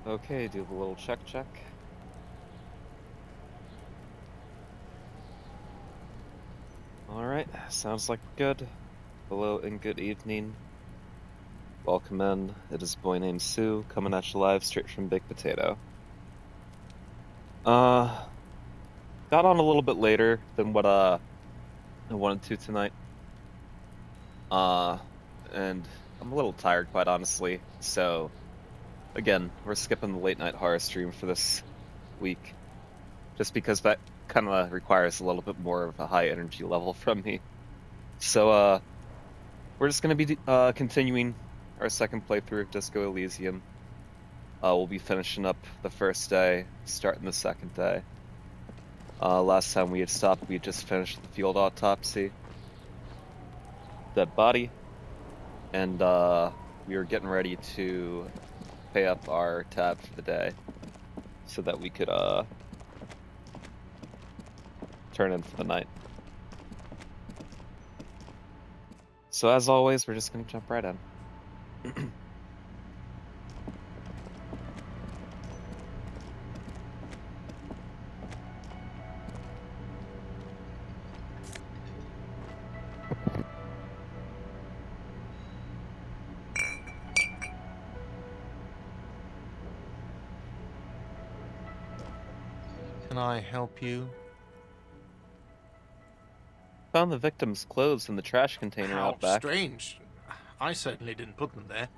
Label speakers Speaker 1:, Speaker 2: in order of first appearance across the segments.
Speaker 1: Okay, do the little check. Alright, sounds like we're good. Hello and good evening. Welcome in. It is Boy Named Sue, coming at you live straight from Big Potato. Got on a little bit later than what I wanted to tonight. And I'm a little tired, quite honestly. So, again, we're skipping the late night horror stream for this week. Just because that kind of requires a little bit more of a high energy level from me. So, we're just going to be continuing our second playthrough of Disco Elysium. We'll be finishing up the first day, starting the second day. Last time we had stopped, we had just finished the field autopsy. Dead body. And we were getting ready to pay up our tab for the day so that we could turn in for the night. So as always, we're just going to jump right in.
Speaker 2: Can I help you?
Speaker 1: Found the victim's clothes in the trash container
Speaker 2: How
Speaker 1: out back.
Speaker 2: strange. I certainly didn't put them there.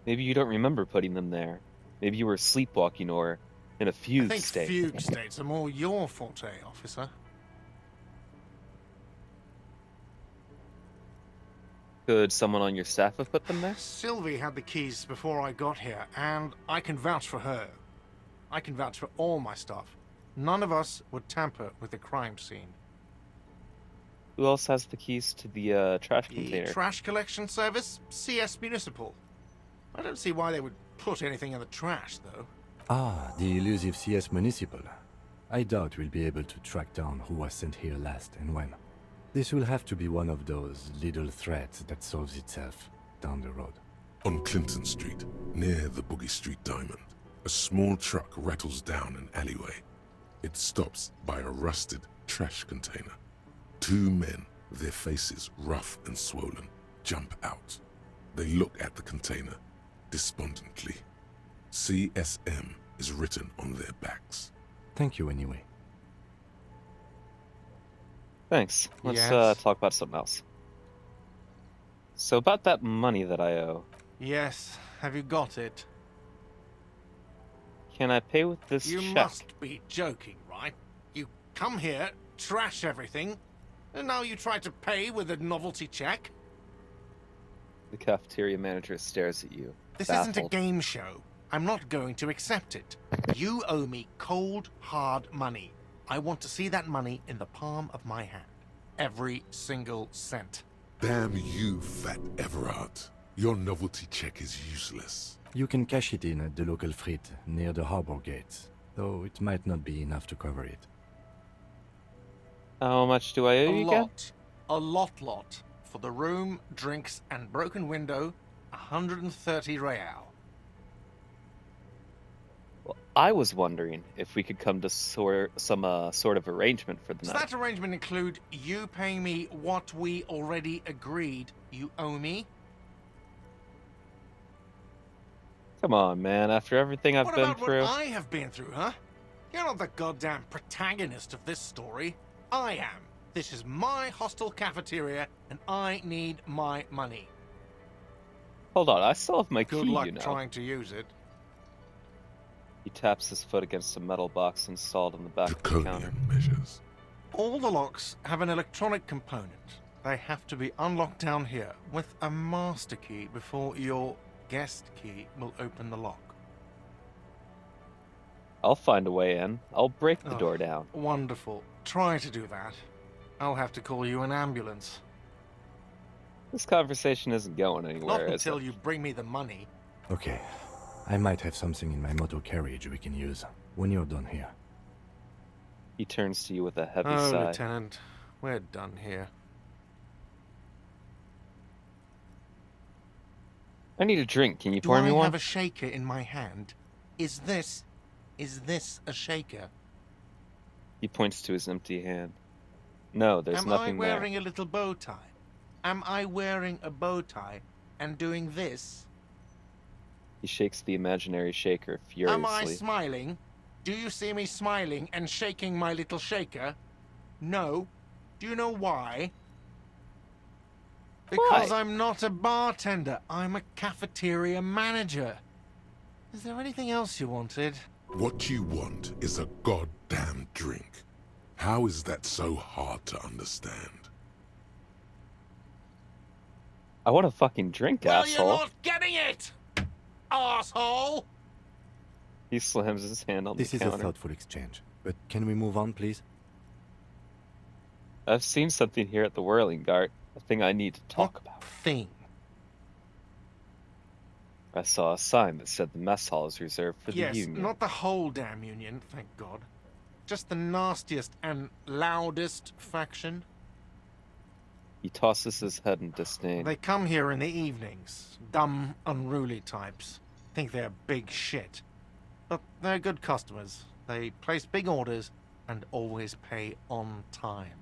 Speaker 1: Maybe you don't remember putting them there. Maybe you were sleepwalking or in a
Speaker 2: I
Speaker 1: fugue
Speaker 2: think
Speaker 1: state.
Speaker 2: fugue states are more your forte, officer.
Speaker 1: Could someone on your staff have put them there?
Speaker 2: Sylvie had the keys before I got here, and I can vouch for her. I can vouch for all my staff. None of us would tamper with the crime scene.
Speaker 1: Who else has the keys to the trash
Speaker 2: The
Speaker 1: container?
Speaker 2: trash collection service? CS Municipal. I don't see why they would put anything in the trash, though.
Speaker 3: Ah, the elusive CS Municipal. I doubt we'll be able to track down who was sent here last and when. This will have to be one of those little threads that solves itself down the road.
Speaker 4: On Clinton Street, near the Boogie Street Diamond, a small truck rattles down an alleyway. It stops by a rusted trash container. Two men, their faces rough and swollen, jump out. They look at the container, despondently. CSM is written on their backs.
Speaker 3: Thank you anyway.
Speaker 1: Thanks. Let's
Speaker 2: Yes?
Speaker 1: talk about something else. So about that money that I owe.
Speaker 2: Yes, have you got it?
Speaker 1: Can I pay with this
Speaker 2: You
Speaker 1: check?
Speaker 2: must be joking, right? You come here, trash everything, and now you try to pay with a novelty check?
Speaker 1: The cafeteria manager stares at you.
Speaker 2: This
Speaker 1: baffled.
Speaker 2: isn't a game show. I'm not going to accept it. You owe me cold, hard money. I want to see that money in the palm of my hand. Every single cent.
Speaker 4: Damn you, Fat Everard. Your novelty check is useless.
Speaker 3: You can cash it in at the local frit near the harbor gates, though it might not be enough to cover it.
Speaker 1: How much do I owe you again?
Speaker 2: A lot. For the room, drinks, and broken window, 130 real.
Speaker 1: Well, I was wondering if we could come to some sort of arrangement for the
Speaker 2: Does
Speaker 1: night.
Speaker 2: that arrangement include you paying me what we already agreed you owe me?
Speaker 1: Come on, man. After everything I've
Speaker 2: What
Speaker 1: been
Speaker 2: about
Speaker 1: through.
Speaker 2: what I have been through, huh? You're not the goddamn protagonist of this story. I am. This is my hostel cafeteria, and I need my money.
Speaker 1: Hold on, I still have my
Speaker 2: Good
Speaker 1: key,
Speaker 2: luck
Speaker 1: you know.
Speaker 2: trying to use it.
Speaker 1: He taps his foot against a metal box installed on the back of the counter.
Speaker 4: Draconian measures.
Speaker 2: All the locks have an electronic component. They have to be unlocked down here with a master key before your guest key will open the lock.
Speaker 1: I'll find a way in. I'll break the
Speaker 2: Oh,
Speaker 1: door down.
Speaker 2: Wonderful. Try to do that. I'll have to call you an ambulance.
Speaker 1: This conversation isn't going
Speaker 2: Not
Speaker 1: anywhere, is
Speaker 2: until
Speaker 1: it?
Speaker 2: you bring me the money.
Speaker 3: Okay, I might have something in my motor carriage we can use when you're done here.
Speaker 1: He turns to you with a heavy
Speaker 2: Oh,
Speaker 1: sigh.
Speaker 2: Lieutenant, we're done here.
Speaker 1: I need a drink. Can you
Speaker 2: Do
Speaker 1: pour
Speaker 2: I
Speaker 1: me
Speaker 2: have
Speaker 1: one?
Speaker 2: a shaker in my hand? Is this a shaker?
Speaker 1: He points to his empty hand. No, there's
Speaker 2: Am I
Speaker 1: nothing there.
Speaker 2: wearing a little bow tie? Am I wearing a bow tie and doing this?
Speaker 1: He shakes the imaginary shaker
Speaker 2: Am I
Speaker 1: furiously.
Speaker 2: smiling? Do you see me smiling and shaking my little shaker? No. Do you know why? Because
Speaker 1: Why?
Speaker 2: I'm not a bartender. I'm a cafeteria manager. Is there anything else you wanted?
Speaker 4: What you want is a goddamn drink. How is that so hard to understand?
Speaker 1: I want a fucking drink,
Speaker 2: Well,
Speaker 1: asshole.
Speaker 2: you're not getting it, asshole!
Speaker 1: He slams his hand on
Speaker 3: This
Speaker 1: the
Speaker 3: is a
Speaker 1: counter.
Speaker 3: thoughtful exchange, but can we move on, please?
Speaker 1: I've seen something here at the Whirling Dart. A thing I need to talk
Speaker 2: What
Speaker 1: about.
Speaker 2: thing?
Speaker 1: I saw a sign that said the mess hall is reserved for the
Speaker 2: Yes,
Speaker 1: Union.
Speaker 2: not the whole damn Union, thank God. Just the nastiest and loudest faction.
Speaker 1: He tosses his head in disdain.
Speaker 2: They come here in the evenings. Dumb, unruly types. Think they're big shit. But they're good customers. They place big orders and always pay on time.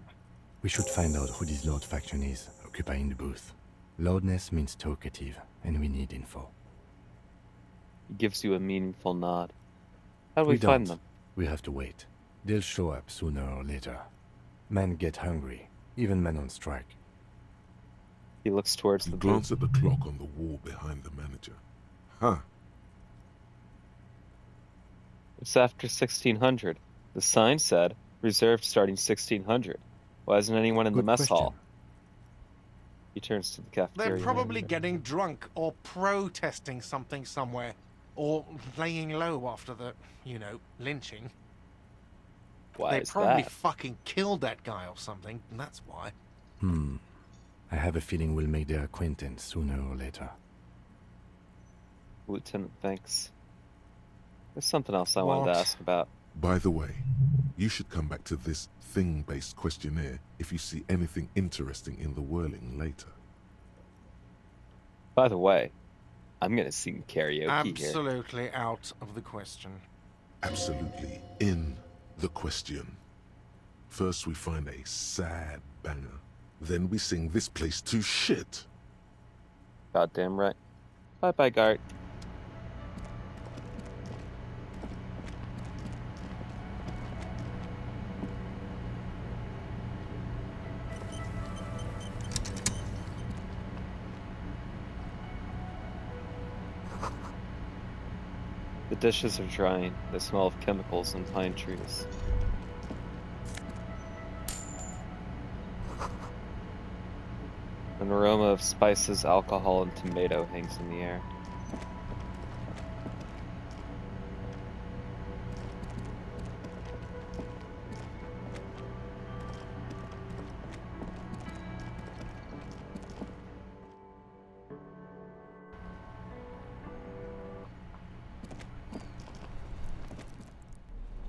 Speaker 3: We should find out who this Lord faction is, occupying the booth. Loudness means talkative, and we need info.
Speaker 1: He gives you a meaningful nod. How do
Speaker 3: We
Speaker 1: we find
Speaker 3: don't.
Speaker 1: them?
Speaker 3: We have to wait. They'll show up sooner or later. Men get hungry, even men on strike.
Speaker 1: He looks towards
Speaker 4: He
Speaker 1: the
Speaker 4: glanced
Speaker 1: booth.
Speaker 4: at the clock on the wall behind the manager. Huh.
Speaker 1: It's after 1600. The sign said, reserved starting 1600. Why isn't anyone in the
Speaker 3: Good
Speaker 1: mess
Speaker 3: question.
Speaker 1: hall? He turns to the cafeteria.
Speaker 2: They're probably
Speaker 1: manager.
Speaker 2: getting drunk or protesting something somewhere. Or laying low after the, lynching.
Speaker 1: Why
Speaker 2: They
Speaker 1: is
Speaker 2: probably
Speaker 1: that?
Speaker 2: fucking killed that guy or something, and that's why.
Speaker 3: I have a feeling we'll make their acquaintance sooner or later.
Speaker 1: Lieutenant thinks. There's something else I wanted
Speaker 2: What?
Speaker 1: to ask about.
Speaker 4: By the way, you should come back to this thing-based questionnaire if you see anything interesting in the whirling later.
Speaker 1: By the way, I'm gonna sing karaoke here.
Speaker 2: Absolutely out of the question.
Speaker 4: Absolutely in the question. First we find a sad banger. Then we sing this place to shit.
Speaker 1: Goddamn right. Bye-bye, Gart. The dishes are drying. They smell of chemicals and pine trees. An aroma of spices, alcohol, and tomato hangs in the air.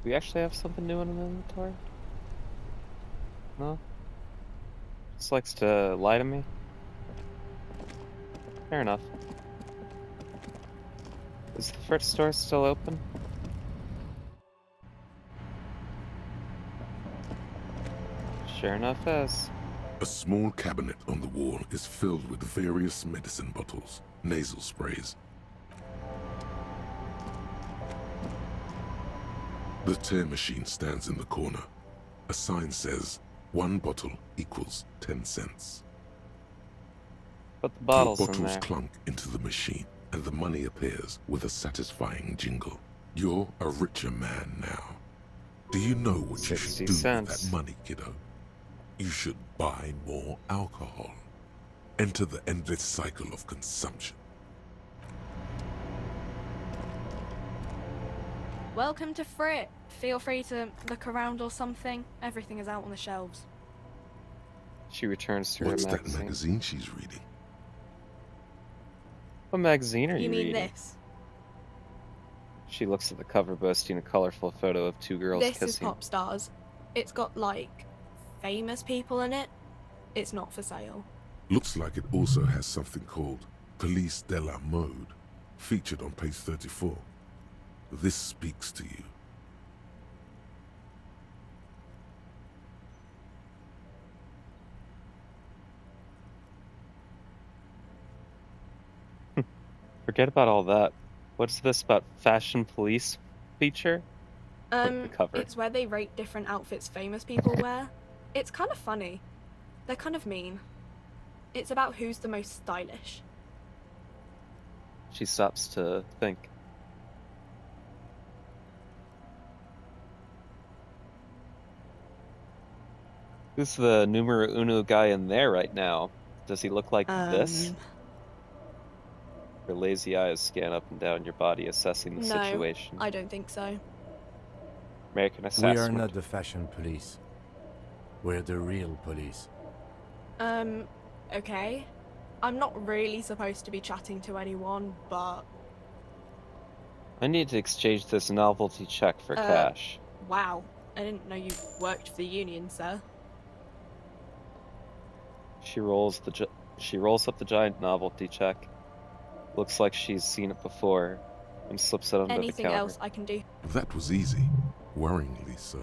Speaker 1: Do we actually have something new in the inventory? No? Just likes to lie to me? Fair enough. Is the first store still open? Sure enough is.
Speaker 4: A small cabinet on the wall is filled with various medicine bottles, nasal sprays. The tear machine stands in the corner. A sign says, 1 bottle equals 10 cents.
Speaker 1: Put the bottles in
Speaker 4: Bottles
Speaker 1: there.
Speaker 4: clunk into the machine, and the money appears with a satisfying jingle. You're a richer man now. Do you know what you
Speaker 1: 60
Speaker 4: should do with
Speaker 1: cents.
Speaker 4: that money, kiddo? You should buy more alcohol. Enter the endless cycle of consumption.
Speaker 5: Welcome to Frit. Feel free to look around or something. Everything is out on the shelves.
Speaker 1: She returns to
Speaker 4: What's
Speaker 1: her
Speaker 4: that
Speaker 1: magazine.
Speaker 4: magazine she's reading?
Speaker 1: What magazine are you
Speaker 5: You mean
Speaker 1: reading?
Speaker 5: this?
Speaker 1: She looks at the cover boasting a colorful photo of two girls
Speaker 5: This is
Speaker 1: kissing.
Speaker 5: Pop Stars. It's got, like, famous people in it. It's not for sale.
Speaker 4: Looks like it also has something called Police de la Mode, featured on page 34. This speaks to you.
Speaker 1: Forget about all that. What's this about fashion police feature? The cover.
Speaker 5: It's where they rate different outfits famous people wear. It's kind of funny. They're kind of mean. It's about who's the most stylish.
Speaker 1: She stops to think. Who's the numero uno guy in there right now? Does he look like this? Your lazy eyes scan up and down your body, assessing the
Speaker 5: No,
Speaker 1: situation.
Speaker 5: I don't think so.
Speaker 1: American
Speaker 3: We
Speaker 1: assassin.
Speaker 3: are not the fashion police. We're the real police.
Speaker 5: Okay. I'm not really supposed to be chatting to anyone, but...
Speaker 1: I need to exchange this novelty check for cash.
Speaker 5: Wow. I didn't know you worked for the union, sir.
Speaker 1: She rolls up the giant novelty check. Looks like she's seen it before, and slips it under
Speaker 5: Anything
Speaker 1: the counter.
Speaker 5: else I can do?
Speaker 4: That was easy, worryingly so.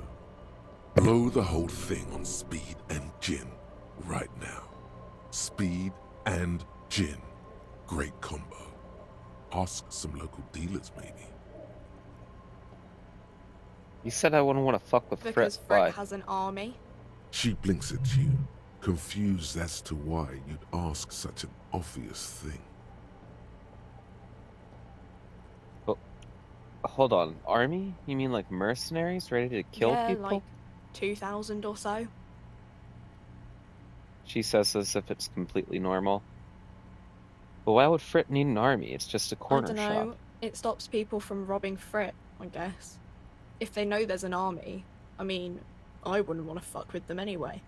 Speaker 4: Blow the whole thing on speed and gin, right now. Speed and gin. Great combo. Ask some local dealers, maybe.
Speaker 1: You said I wouldn't want to fuck with
Speaker 5: Because
Speaker 1: Frick. Why?
Speaker 5: Frick has an army.
Speaker 4: She blinks at you, confused as to why you'd ask such an obvious thing.
Speaker 1: Hold on, army? You mean like mercenaries ready to kill
Speaker 5: yeah,
Speaker 1: people?
Speaker 5: like 2,000 or so.
Speaker 1: She says as if it's completely normal. But why would Frit need an army? It's just a corner
Speaker 5: I don't know.
Speaker 1: shop.
Speaker 5: It stops people from robbing Frit, I guess. If they know there's an army, I mean, I wouldn't want to fuck with them anyway.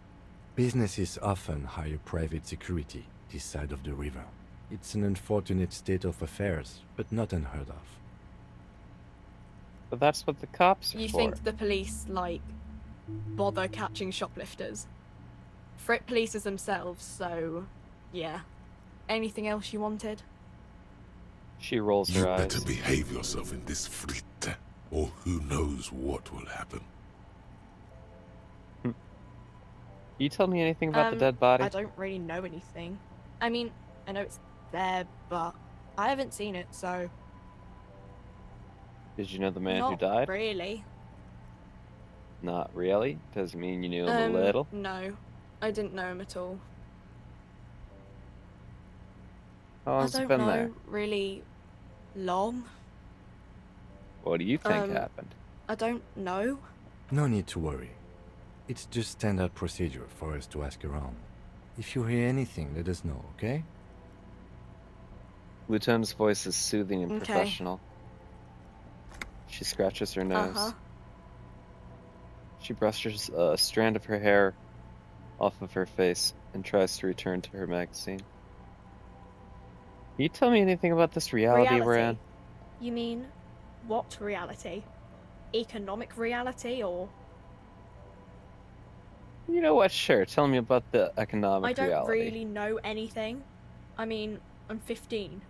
Speaker 3: Businesses often hire private security this side of the river. It's an unfortunate state of affairs, but not unheard of.
Speaker 1: But that's what the cops are
Speaker 5: You
Speaker 1: for.
Speaker 5: think the police, like, bother catching shoplifters? Frit polices themselves, so, yeah. Anything else you wanted?
Speaker 1: She rolls
Speaker 4: You
Speaker 1: her eyes.
Speaker 4: better behave yourself in this fritte, or who knows what will happen.
Speaker 1: You tell me anything about the dead body?
Speaker 5: I don't really know anything. I mean, I know it's there, but I haven't seen it, so...
Speaker 1: Did you know the man
Speaker 5: Not
Speaker 1: who died?
Speaker 5: really.
Speaker 1: Not really? Doesn't mean you knew him a little?
Speaker 5: No. I didn't know him at all.
Speaker 1: How
Speaker 5: I
Speaker 1: long's it
Speaker 5: don't
Speaker 1: been
Speaker 5: know
Speaker 1: there?
Speaker 5: really long.
Speaker 1: What do you think happened?
Speaker 5: I don't know.
Speaker 3: No need to worry. It's just standard procedure for us to ask around. If you hear anything, let us know, okay?
Speaker 1: Lieutenant's voice is soothing and
Speaker 5: Okay.
Speaker 1: professional. She scratches her nose.
Speaker 5: Uh-huh.
Speaker 1: She brushes a strand of her hair off of her face and tries to return to her magazine. Can you tell me anything about this reality we're in?
Speaker 5: You mean, what reality? Economic reality, or...?
Speaker 1: You know what? Sure. Tell me about the economic
Speaker 5: I don't
Speaker 1: reality.
Speaker 5: really know anything. I mean, I'm 15.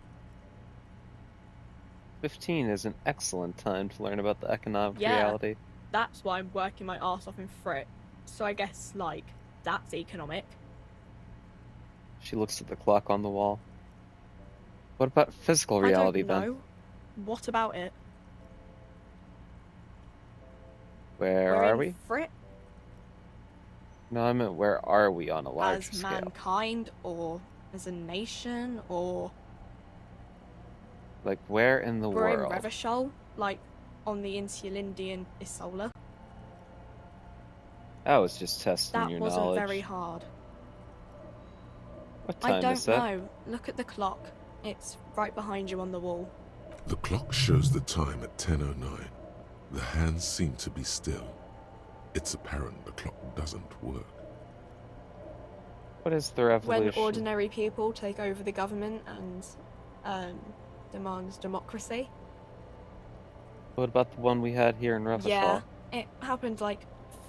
Speaker 1: 15 is an excellent time to learn about the economic
Speaker 5: Yeah.
Speaker 1: reality.
Speaker 5: That's why I'm working my arse off in Frit. So I guess, like, that's economic.
Speaker 1: She looks at the clock on the wall. What about physical reality
Speaker 5: I don't
Speaker 1: then?
Speaker 5: know. What about it?
Speaker 1: Where
Speaker 5: We're
Speaker 1: are
Speaker 5: in
Speaker 1: we?
Speaker 5: Frit
Speaker 1: No, I meant where are we on a larger
Speaker 5: as
Speaker 1: scale?
Speaker 5: mankind, or as a nation, or...
Speaker 1: Like where in the
Speaker 5: We're
Speaker 1: world?
Speaker 5: in Revachol, like, on the Insulindian Isola.
Speaker 1: I was just testing
Speaker 5: That
Speaker 1: your
Speaker 5: wasn't
Speaker 1: knowledge.
Speaker 5: very hard.
Speaker 1: What time
Speaker 5: I don't
Speaker 1: is that?
Speaker 5: know. Look at the clock. It's right behind you on the wall.
Speaker 4: The clock shows the time at 10:09. The hands seem to be still. It's apparent the clock doesn't work.
Speaker 1: What is the
Speaker 5: When
Speaker 1: revolution?
Speaker 5: ordinary people take over the government and demands democracy.
Speaker 1: What about the one we had here in Revachol?
Speaker 5: Yeah, it happened like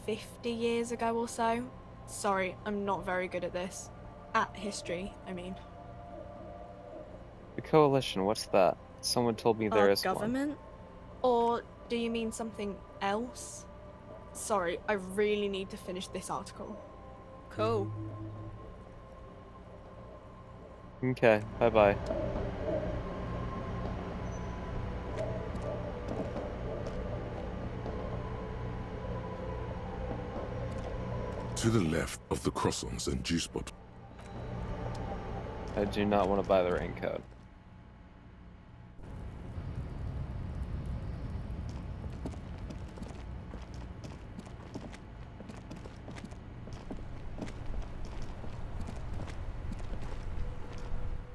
Speaker 5: 50 years ago or so. Sorry, I'm not very good at this. At history, I mean.
Speaker 1: coalition, what's that? Someone told me there
Speaker 5: Our
Speaker 1: is one.
Speaker 5: government? Or do you mean something else? Sorry, I really need to finish this article. Cool.
Speaker 1: Okay, bye-bye.
Speaker 4: To the left of the croissants and juice bottle.
Speaker 1: I do not want to buy the raincoat.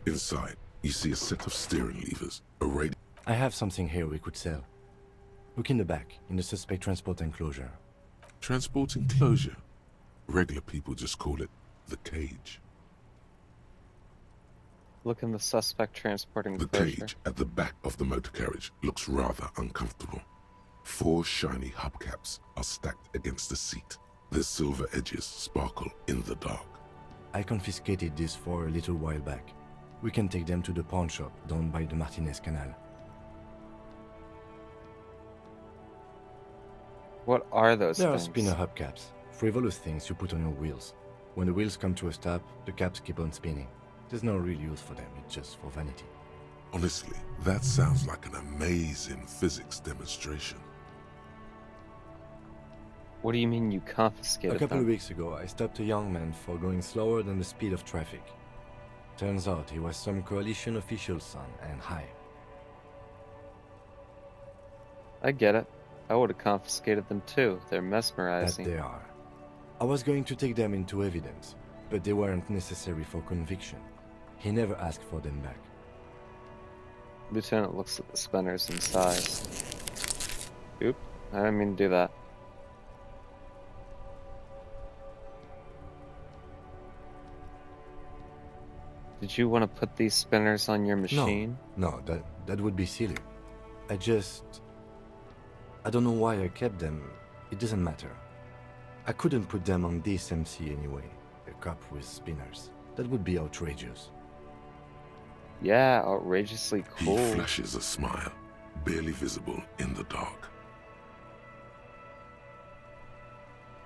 Speaker 4: Inside, you see a set of steering levers, a radio.
Speaker 3: I have something here we could sell. Look in the back, in the suspect transport enclosure.
Speaker 4: Transport enclosure. Regular people just call it the cage.
Speaker 1: Look in the suspect transporting
Speaker 4: The
Speaker 1: enclosure.
Speaker 4: cage at the back of the motor carriage looks rather uncomfortable. 4 shiny hubcaps are stacked against the seat. Their silver edges sparkle in the dark.
Speaker 3: I confiscated these for a little while back. We can take them to the pawn shop down by the Martinez Canal.
Speaker 1: What are those
Speaker 3: There are
Speaker 1: things?
Speaker 3: spinner hubcaps, frivolous things you put on your wheels. When the wheels come to a stop, the caps keep on spinning. There's no real use for them, it's just for vanity.
Speaker 4: Honestly, that sounds like an amazing physics demonstration.
Speaker 1: What do you mean you
Speaker 3: A
Speaker 1: confiscated
Speaker 3: couple
Speaker 1: them?
Speaker 3: of weeks ago, I stopped a young man for going slower than the speed of traffic. Turns out he was some coalition official's son and high.
Speaker 1: I get it. I would have confiscated them too. They're
Speaker 3: That
Speaker 1: mesmerizing.
Speaker 3: they are. I was going to take them into evidence, but they weren't necessary for conviction. He never asked for them back.
Speaker 1: Lieutenant looks at the spinners and sighs. Oop, I didn't mean to do that. Did you want to put these spinners on your machine?
Speaker 3: No, that would be silly. I don't know why I kept them. It doesn't matter. I couldn't put them on this MC anyway. A cup with spinners. That would be outrageous.
Speaker 1: Yeah, outrageously
Speaker 4: He
Speaker 1: cool.
Speaker 4: flashes a smile, barely visible in the dark.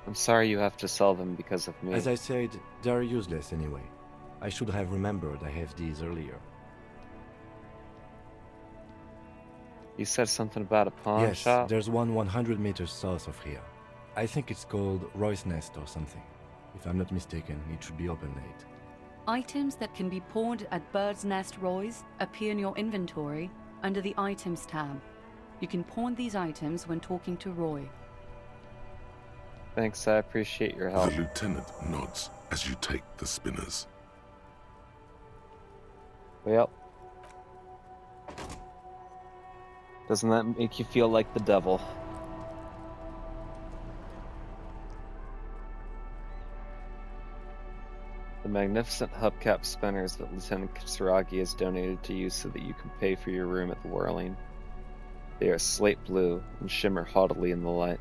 Speaker 1: I'm sorry you have to sell them because of me.
Speaker 3: As I said, they are useless anyway. I should have remembered I have these earlier.
Speaker 1: You said something about a pawn
Speaker 3: Yes,
Speaker 1: shop?
Speaker 3: there's one 100 meters south of here. I think it's called Roy's Nest or something. If I'm not mistaken, it should be open late.
Speaker 6: Items that can be pawned at Bird's Nest Roy's appear in your inventory under the Items tab. You can pawn these items when talking to Roy.
Speaker 1: Thanks, I appreciate your help.
Speaker 4: The lieutenant nods as you take the spinners.
Speaker 1: Well, doesn't that make you feel like the devil? The magnificent hubcap spinners that Lieutenant Kisaragi has donated to you so that you can pay for your room at the Whirling. They are slate blue and shimmer haughtily in the light.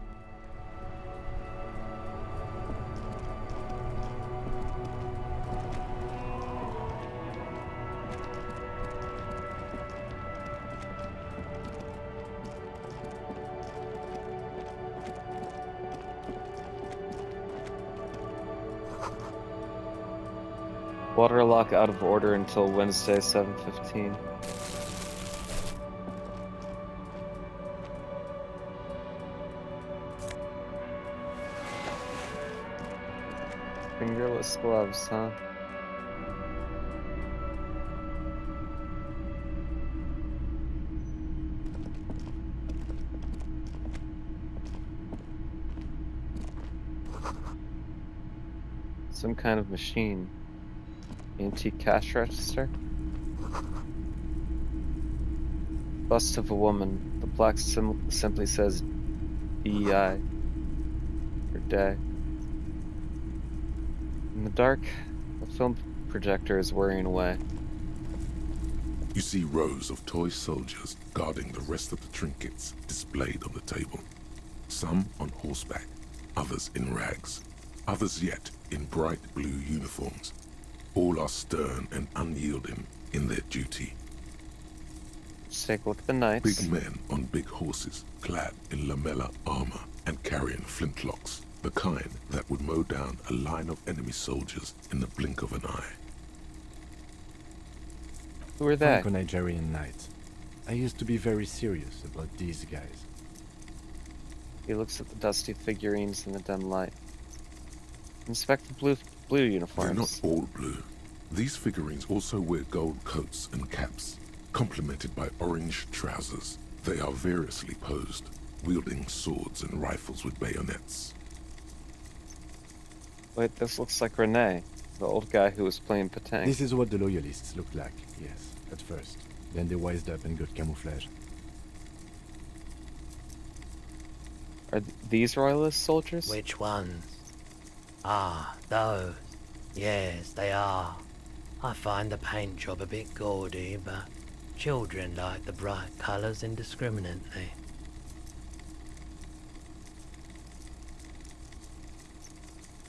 Speaker 1: Water lock out of order until Wednesday, 7:15. Fingerless gloves, huh? Some kind of machine. Antique cash register? Bust of a woman. The plaque simply says DEI. Or day. In the dark, the film projector is whirring away.
Speaker 4: You see rows of toy soldiers guarding the rest of the trinkets displayed on the table. Some on horseback, others in rags, others yet in bright blue uniforms. All are stern and unyielding in their duty.
Speaker 1: Let's take a look at the knights.
Speaker 4: Big men on big horses, clad in lamella armor and carrying flintlocks, the kind that would mow down a line of enemy soldiers in the blink of an eye.
Speaker 1: Who are they?
Speaker 3: Franco-Nigerian knights. I used to be very serious about these guys.
Speaker 1: He looks at the dusty figurines in the dim light. Inspect the blue
Speaker 4: They're
Speaker 1: uniforms.
Speaker 4: not all blue. These figurines also wear gold coats and caps, complemented by orange trousers. They are variously posed, wielding swords and rifles with bayonets.
Speaker 1: Wait, this looks like Rene, the old guy who was playing Patang.
Speaker 3: This is what the loyalists looked like, yes, at first. Then they wised up and got camouflage.
Speaker 1: Are these royalist soldiers?
Speaker 7: Which ones? Ah, those. Yes, they are. I find the paint job a bit gaudy, but children like the bright colours indiscriminately.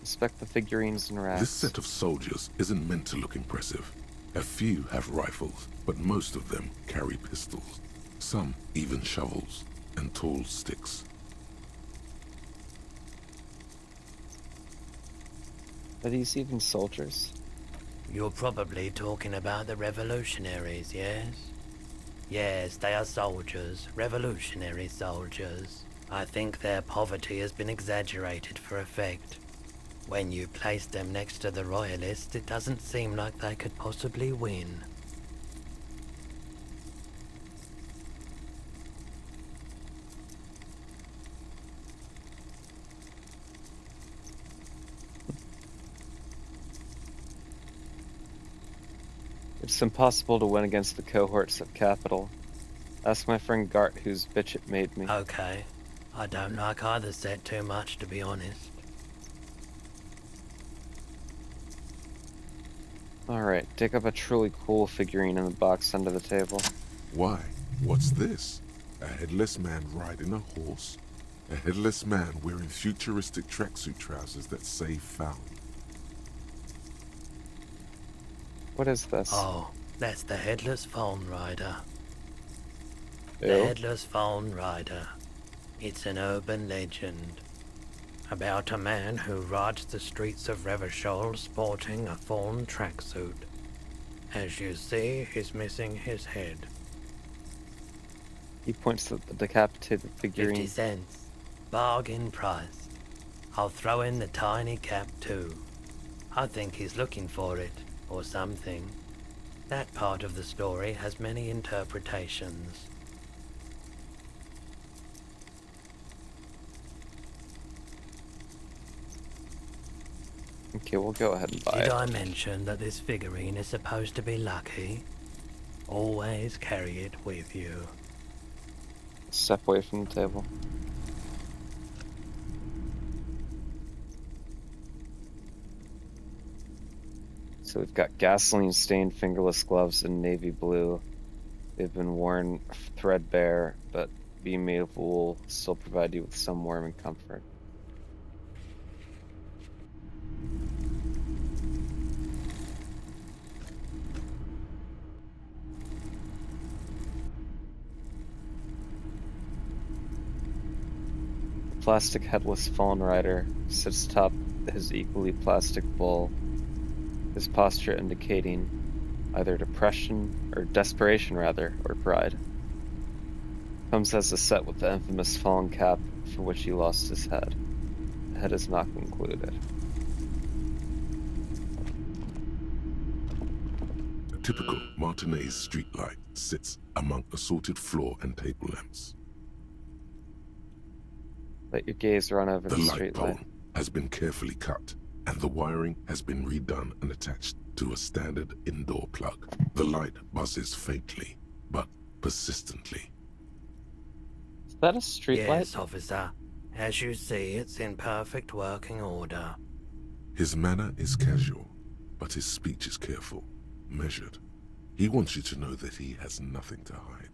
Speaker 1: Inspect the figurines and racks.
Speaker 4: This set of soldiers isn't meant to look impressive. A few have rifles, but most of them carry pistols. Some even shovels and tall sticks.
Speaker 1: Are these even soldiers?
Speaker 7: You're probably talking about the revolutionaries, yes? Yes, they are soldiers, revolutionary soldiers. I think their poverty has been exaggerated for effect. When you place them next to the royalists, it doesn't seem like they could possibly win.
Speaker 1: It's impossible to win against the cohorts at Capital. Ask my friend Gart, whose bitch it made me.
Speaker 7: Okay. I don't like either set too much, to be honest.
Speaker 1: Alright, dig up a truly cool figurine in the box under the table.
Speaker 4: Why? What's this? A headless man riding a horse? A headless man wearing futuristic tracksuit trousers that say found.
Speaker 1: What is this?
Speaker 7: Oh, that's the Headless Phone Rider.
Speaker 1: Ew.
Speaker 7: The Headless Phone Rider. It's an urban legend about a man who rides the streets of Revachol sporting a fawn tracksuit. As you see, he's missing his head.
Speaker 1: He points to the decapitated
Speaker 7: 50
Speaker 1: figurine.
Speaker 7: cents. Bargain price. I'll throw in the tiny cap too. I think he's looking for it, or something. That part of the story has many interpretations.
Speaker 1: Okay, we'll go ahead and buy
Speaker 7: Did
Speaker 1: it.
Speaker 7: I mention that this figurine is supposed to be lucky? Always carry it with you.
Speaker 1: Step away from the table. So we've got gasoline-stained fingerless gloves in navy blue. They've been worn threadbare, but being made of wool still provide you with some warmth and comfort. The plastic headless fallen rider sits atop his equally plastic bull, his posture indicating either depression, or desperation rather, or pride. Comes as a set with the infamous fallen cap for which he lost his head. The head is not included.
Speaker 4: A typical Martinez streetlight sits among assorted floor and table lamps.
Speaker 1: Let your gaze run over
Speaker 4: The
Speaker 1: the
Speaker 4: light
Speaker 1: street
Speaker 4: pole
Speaker 1: light.
Speaker 4: has been carefully cut, and the wiring has been redone and attached to a standard indoor plug. The light buzzes faintly, but persistently.
Speaker 1: Is that a street
Speaker 7: Yes,
Speaker 1: light?
Speaker 7: officer. As you see, it's in perfect working order.
Speaker 4: His manner is casual, but his speech is careful, measured. He wants you to know that he has nothing to hide.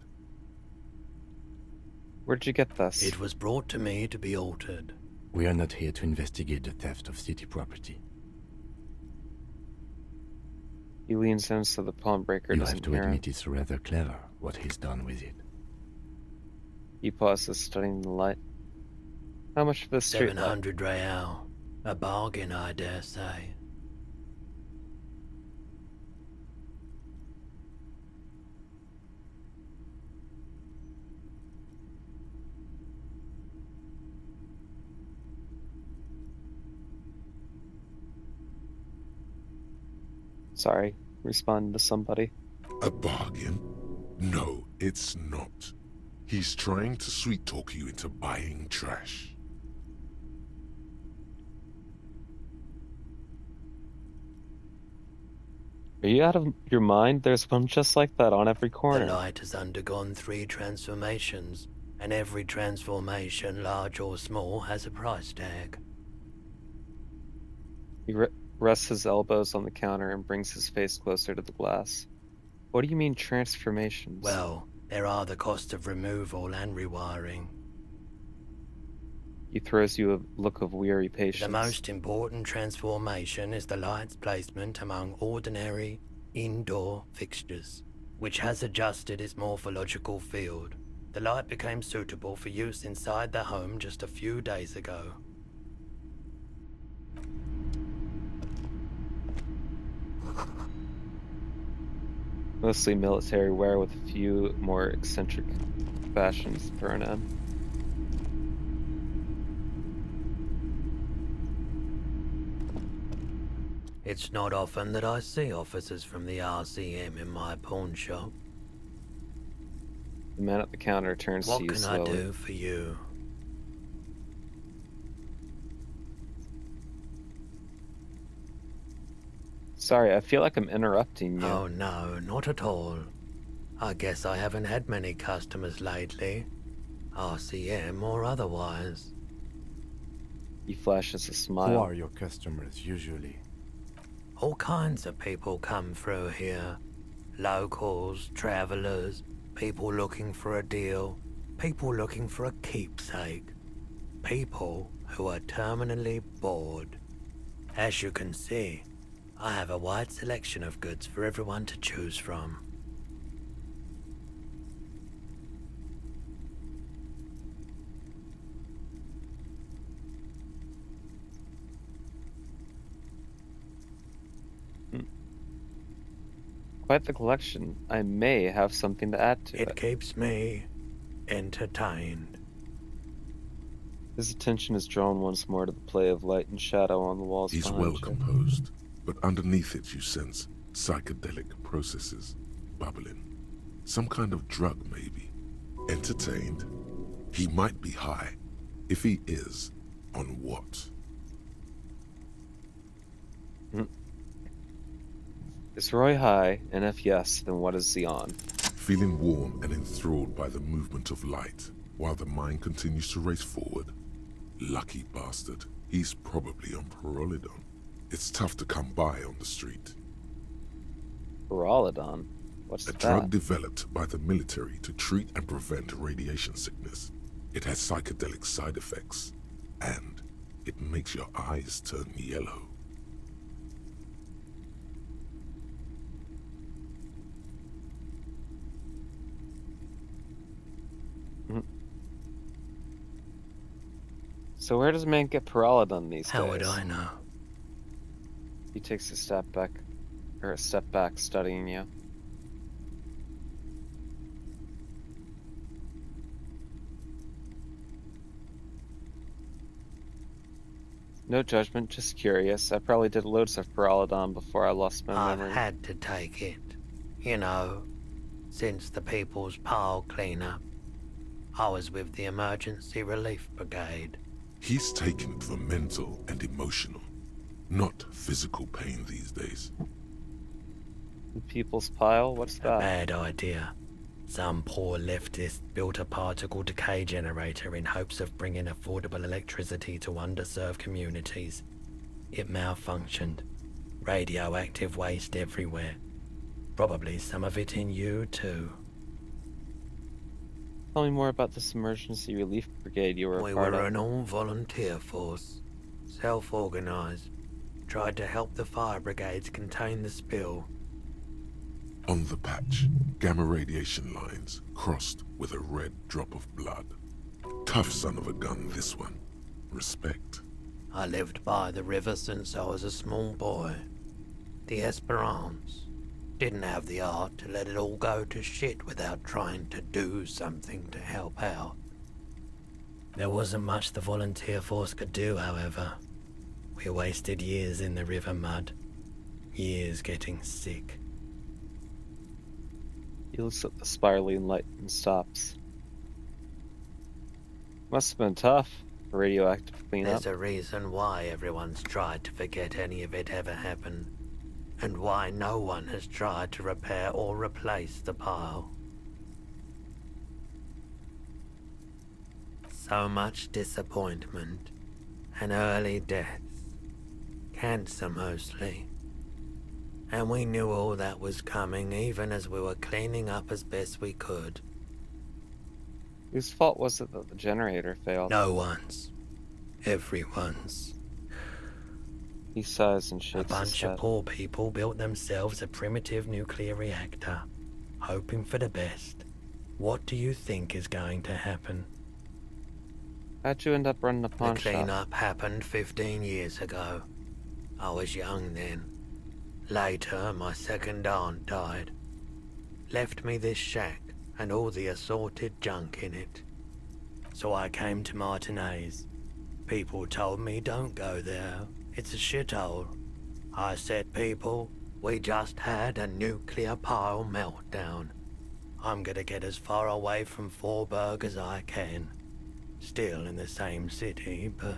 Speaker 1: Where'd you get this?
Speaker 7: It was brought to me to be altered.
Speaker 3: We are not here to investigate the theft of city property.
Speaker 1: He leans in so the palm breaker
Speaker 3: You
Speaker 1: doesn't
Speaker 3: have to
Speaker 1: hear him.
Speaker 3: admit it's rather clever what he's done with it.
Speaker 1: He pauses, studying the light. How much for the street light?
Speaker 7: 700 real. A bargain, I dare say.
Speaker 1: Sorry, responding to somebody.
Speaker 4: A bargain? No, it's not. He's trying to sweet-talk you into buying trash.
Speaker 1: Are you out of your mind? There's one just like that on every
Speaker 7: The
Speaker 1: corner.
Speaker 7: light has undergone 3 transformations, and every transformation, large or small, has a price tag.
Speaker 1: He rests his elbows on the counter and brings his face closer to the glass. What do you mean transformations?
Speaker 7: Well, there are the cost of removal and rewiring.
Speaker 1: He throws you a look of weary patience.
Speaker 7: The most important transformation is the light's placement among ordinary indoor fixtures, which has adjusted its morphological field. The light became suitable for use inside the home just a few days ago.
Speaker 1: Mostly military wear with a few more eccentric fashions thrown in.
Speaker 7: It's not often that I see officers from the RCM in my pawn shop.
Speaker 1: The man at the counter turns
Speaker 7: What
Speaker 1: to you
Speaker 7: can
Speaker 1: slowly.
Speaker 7: I do for you?
Speaker 1: Sorry, I feel like I'm interrupting you.
Speaker 7: Oh no, not at all. I guess I haven't had many customers lately. RCM or otherwise.
Speaker 1: He flashes a smile.
Speaker 3: Who are your customers usually?
Speaker 7: All kinds of people come through here. Locals, travelers, people looking for a deal, people looking for a keepsake. People who are terminally bored. As you can see, I have a wide selection of goods for everyone to choose from.
Speaker 1: Quite the collection. I may have something to add to
Speaker 7: It
Speaker 1: it.
Speaker 7: keeps me entertained.
Speaker 1: His attention is drawn once more to the play of light and shadow on the walls
Speaker 4: He's
Speaker 1: behind
Speaker 4: well
Speaker 1: you.
Speaker 4: composed, but underneath it you sense psychedelic processes bubbling. Some kind of drug, maybe. Entertained? He might be high. If he is, on what?
Speaker 1: Is Roy high? And if yes, then what is he on?
Speaker 4: Feeling warm and enthralled by the movement of light, while the mind continues to race forward. Lucky bastard. He's probably on Pyrrolidon. It's tough to come by on the street.
Speaker 1: Pyrrolidon? What's
Speaker 4: A
Speaker 1: that?
Speaker 4: drug developed by the military to treat and prevent radiation sickness. It has psychedelic side effects, and it makes your eyes turn yellow.
Speaker 1: So where does man get Pyrrolidon these
Speaker 7: How
Speaker 1: days?
Speaker 7: would I know?
Speaker 1: He takes a step back, studying you. No judgment, just curious. I probably did loads of Pyrrolidon before I lost my
Speaker 7: I've
Speaker 1: memory.
Speaker 7: had to take it. You know, since the People's Pile cleanup. I was with the Emergency Relief Brigade.
Speaker 4: He's taken it for mental and emotional, not physical pain these days.
Speaker 1: The People's Pile? What's
Speaker 7: A
Speaker 1: that?
Speaker 7: bad idea. Some poor leftist built a particle decay generator in hopes of bringing affordable electricity to underserved communities. It malfunctioned. Radioactive waste everywhere. Probably some of it in you too.
Speaker 1: Tell me more about this Emergency Relief Brigade you were
Speaker 7: We
Speaker 1: a part
Speaker 7: were
Speaker 1: of.
Speaker 7: an all-volunteer force. Self-organized. Tried to help the fire brigades contain the spill.
Speaker 4: On the patch, gamma radiation lines crossed with a red drop of blood. Tough son of a gun, this one. Respect.
Speaker 7: I lived by the river since I was a small boy. The Esperance. Didn't have the art to let it all go to shit without trying to do something to help out. There wasn't much the volunteer force could do, however. We wasted years in the river mud. Years getting sick.
Speaker 1: He looks at the spiraling light and stops. Must have been tough for radioactive cleanup.
Speaker 7: There's a reason why everyone's tried to forget any of it ever happened, and why no one has tried to repair or replace the pile. So much disappointment, and early deaths. Cancer mostly. And we knew all that was coming even as we were cleaning up as best we could.
Speaker 1: Whose fault was it that the generator failed?
Speaker 7: No one's. Everyone's.
Speaker 1: He sighs and
Speaker 7: A
Speaker 1: shakes his
Speaker 7: bunch
Speaker 1: head.
Speaker 7: of poor people built themselves a primitive nuclear reactor, hoping for the best. What do you think is going to happen?
Speaker 1: How'd you end up running a
Speaker 7: The
Speaker 1: pawn shop?
Speaker 7: cleanup happened 15 years ago. I was young then. Later, my second aunt died. Left me this shack and all the assorted junk in it. So I came to Martinez. People told me don't go there. It's a shithole. I said, people, we just had a nuclear pile meltdown. I'm gonna get as far away from Forburg as I can. Still in the same city, but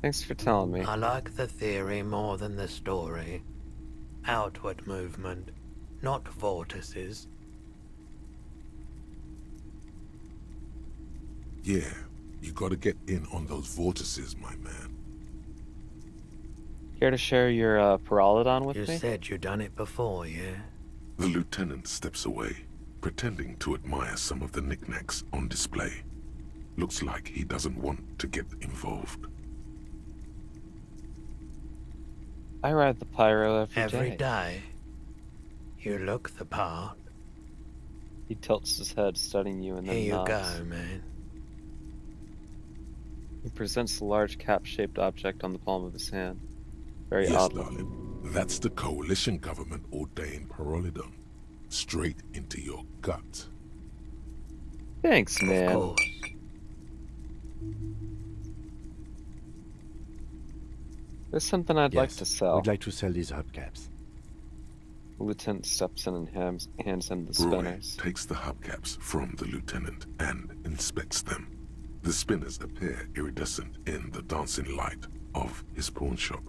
Speaker 1: Thanks for telling me.
Speaker 7: I like the theory more than the story. Outward movement, not vortices.
Speaker 4: Yeah, you gotta get in on those vortices, my man.
Speaker 1: Care to share your Pyrrolidon with
Speaker 7: You
Speaker 1: me?
Speaker 7: said you done it before, yeah?
Speaker 4: The lieutenant steps away, pretending to admire some of the knickknacks on display. Looks like he doesn't want to get involved.
Speaker 1: I ride the Pyro
Speaker 7: Every day. You look the part.
Speaker 1: He tilts his head, studying you, and then
Speaker 7: Here you
Speaker 1: nods.
Speaker 7: go, man.
Speaker 1: He presents a large cap-shaped object on the palm of his hand. Very
Speaker 4: Yes,
Speaker 1: odd.
Speaker 4: darling. That's the coalition government ordained Pyrrolidon. Straight into your gut.
Speaker 1: Thanks, man.
Speaker 7: Of course.
Speaker 1: There's something I'd like
Speaker 3: Yes,
Speaker 1: to sell.
Speaker 3: we'd like to sell these hubcaps.
Speaker 1: The lieutenant steps in and hands him the
Speaker 4: Roy
Speaker 1: spinners.
Speaker 4: takes the hubcaps from the lieutenant and inspects them. The spinners appear iridescent in the dancing light of his pawn shop.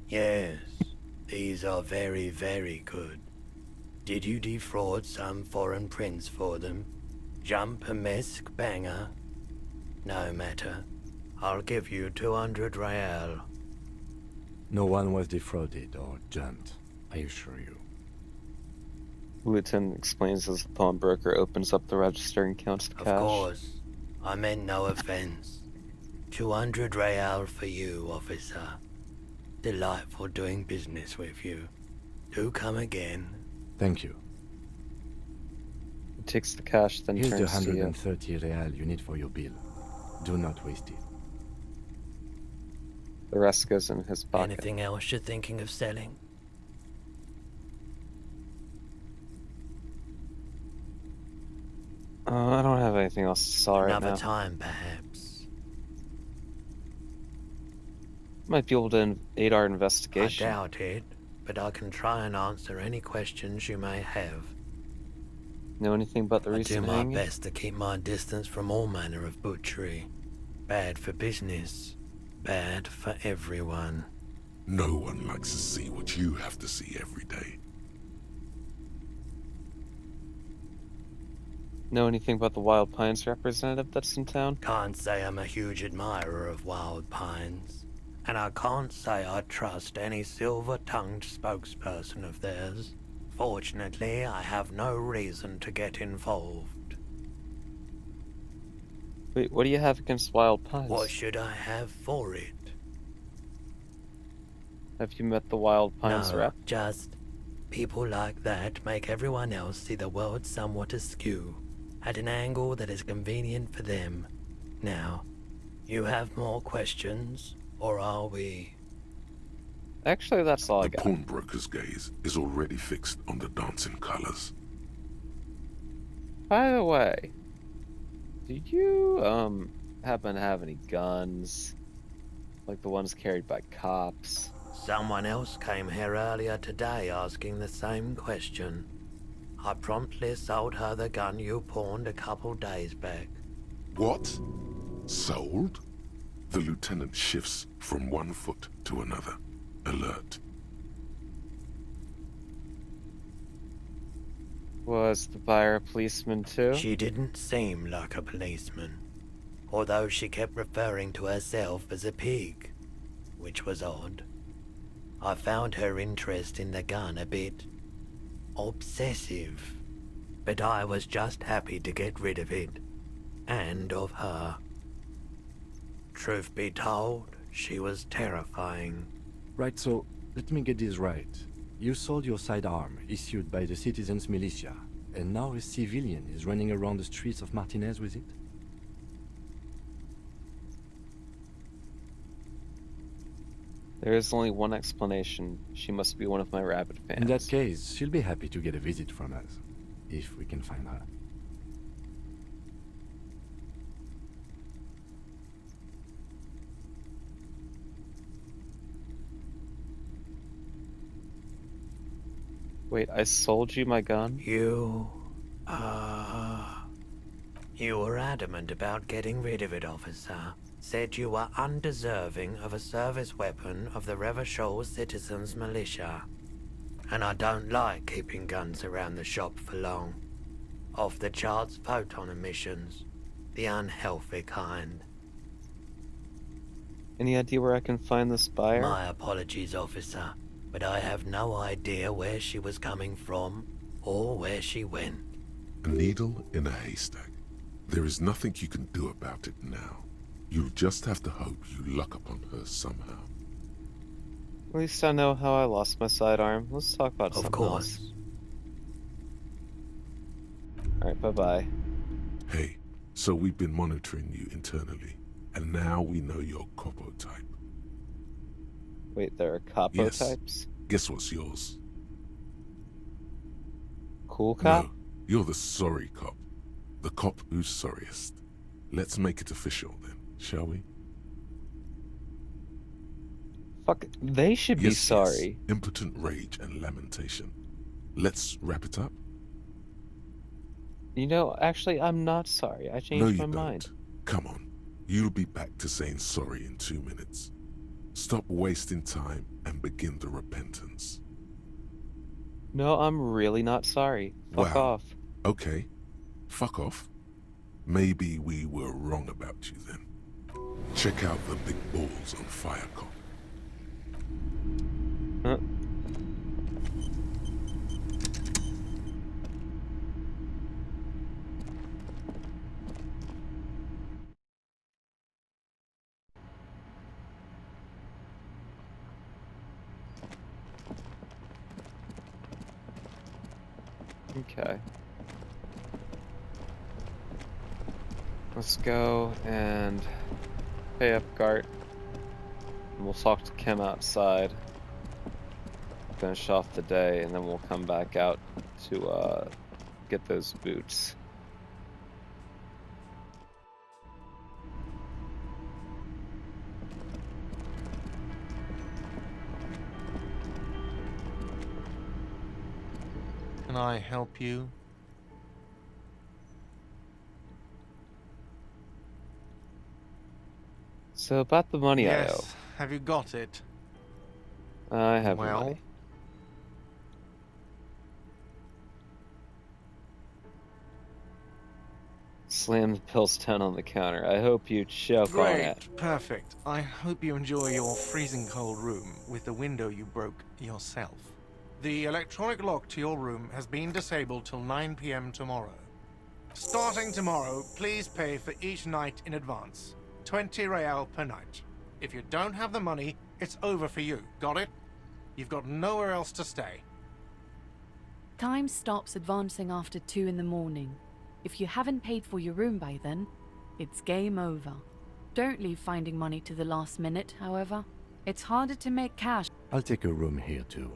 Speaker 7: Yes, these are very, very good. Did you defraud some foreign prince for them? Jump a mesque banger? No matter. I'll give you 200 real.
Speaker 3: No one was defrauded or jumped, I assure you.
Speaker 1: The lieutenant explains as the pawnbroker opens up the register and counts the
Speaker 7: Of
Speaker 1: cash.
Speaker 7: course. I meant no offense. 200 real for you, officer. Delightful doing business with you. Do come again.
Speaker 3: Thank you.
Speaker 1: He takes the cash, then
Speaker 3: Here's the
Speaker 1: turns to you.
Speaker 3: 130 real you need for your bill. Do not waste it.
Speaker 1: The rest goes in his pocket.
Speaker 7: Anything else you're thinking of selling?
Speaker 1: I don't have anything else to sell right
Speaker 7: Another
Speaker 1: now.
Speaker 7: time, perhaps.
Speaker 1: Might be able to aid our
Speaker 7: I
Speaker 1: investigation.
Speaker 7: doubt it, but I can try and answer any questions you may have.
Speaker 1: Know anything about the
Speaker 7: I do
Speaker 1: recent
Speaker 7: my
Speaker 1: hanging?
Speaker 7: best to keep my distance from all manner of butchery. Bad for business. Bad for everyone.
Speaker 4: No one likes to see what you have to see every day.
Speaker 1: Know anything about the Wild Pines representative that's in town?
Speaker 7: Can't say I'm a huge admirer of wild pines. And I can't say I trust any silver-tongued spokesperson of theirs. Fortunately, I have no reason to get involved.
Speaker 1: Wait, what do you have against Wild Pines?
Speaker 7: What should I have for it?
Speaker 1: Have you met the Wild Pines
Speaker 7: No,
Speaker 1: rep?
Speaker 7: just People like that make everyone else see the world somewhat askew, at an angle that is convenient for them. Now, you have more questions, or are we?
Speaker 1: Actually, that's all I
Speaker 4: The
Speaker 1: got.
Speaker 4: pawnbroker's gaze is already fixed on the dancing colors.
Speaker 1: By the way, do you, happen to have any guns? Like the ones carried by cops?
Speaker 7: Someone else came here earlier today asking the same question. I promptly sold her the gun you pawned a couple days back.
Speaker 4: What? Sold? The lieutenant shifts from one foot to another, alert.
Speaker 1: Was the buyer a policeman too?
Speaker 7: She didn't seem like a policeman, although she kept referring to herself as a pig, which was odd. I found her interest in the gun a bit obsessive, but I was just happy to get rid of it, and of her. Truth be told, she was terrifying.
Speaker 3: Right, so let me get this right. You sold your sidearm, issued by the citizens' militia, and now a civilian is running around the streets of Martinez with it?
Speaker 1: There is only one explanation. She must be one of my rabid fans.
Speaker 3: In that case, she'll be happy to get a visit from us, if we can find her.
Speaker 1: Wait, I sold you my gun?
Speaker 7: You were adamant about getting rid of it, officer. Said you were undeserving of a service weapon of the Revachol Citizens Militia. And I don't like keeping guns around the shop for long. Off-the-charts photon emissions. The unhealthy kind.
Speaker 1: Any idea where I can find this buyer?
Speaker 7: My apologies, officer, but I have no idea where she was coming from or where she went.
Speaker 4: A needle in a haystack. There is nothing you can do about it now. You'll just have to hope you luck upon her somehow.
Speaker 1: At least I know how I lost my sidearm. Let's talk about
Speaker 7: Of
Speaker 1: something
Speaker 7: course.
Speaker 1: else. Alright, bye-bye.
Speaker 4: Hey, so we've been monitoring you internally, and now we know your Copo type.
Speaker 1: Wait, there are capo
Speaker 4: Yes.
Speaker 1: types?
Speaker 4: Guess what's yours?
Speaker 1: Cool cop?
Speaker 4: No, you're the sorry cop. The cop who's sorriest. Let's make it official then, shall we?
Speaker 1: Fuck, they should be
Speaker 4: Yes,
Speaker 1: sorry.
Speaker 4: yes. Impotent rage and lamentation. Let's wrap it up?
Speaker 1: You know, actually, I'm not sorry. I
Speaker 4: No,
Speaker 1: changed
Speaker 4: you
Speaker 1: my
Speaker 4: don't.
Speaker 1: mind.
Speaker 4: Come on. You'll be back to saying sorry in 2 minutes. Stop wasting time and begin the repentance.
Speaker 1: No, I'm really not sorry. Fuck
Speaker 4: Wow.
Speaker 1: off.
Speaker 4: Okay. Fuck off. Maybe we were wrong about you then. Check out the big balls on fire, cop.
Speaker 1: Huh? Okay. Let's go and pay up Gart. And we'll talk to Kim outside. Finish off the day, and then we'll come back out to get those boots.
Speaker 2: Can I help you?
Speaker 1: So about the money
Speaker 2: Yes. Have you got it?
Speaker 1: I owe. I have
Speaker 2: Well?
Speaker 1: money. Slam the pills down on the counter. I hope you choke on it.
Speaker 2: Great. Perfect. I hope you enjoy your freezing cold room with the window you broke yourself. The electronic lock to your room has been disabled till 9 p.m. tomorrow. Starting tomorrow, please pay for each night in advance. 20 real per night. If you don't have the money, it's over for you. Got it? You've got nowhere else to stay.
Speaker 6: Time stops advancing after 2 in the morning. If you haven't paid for your room by then, it's game over. Don't leave finding money to the last minute, however. It's harder to make cash.
Speaker 3: I'll take a room here too.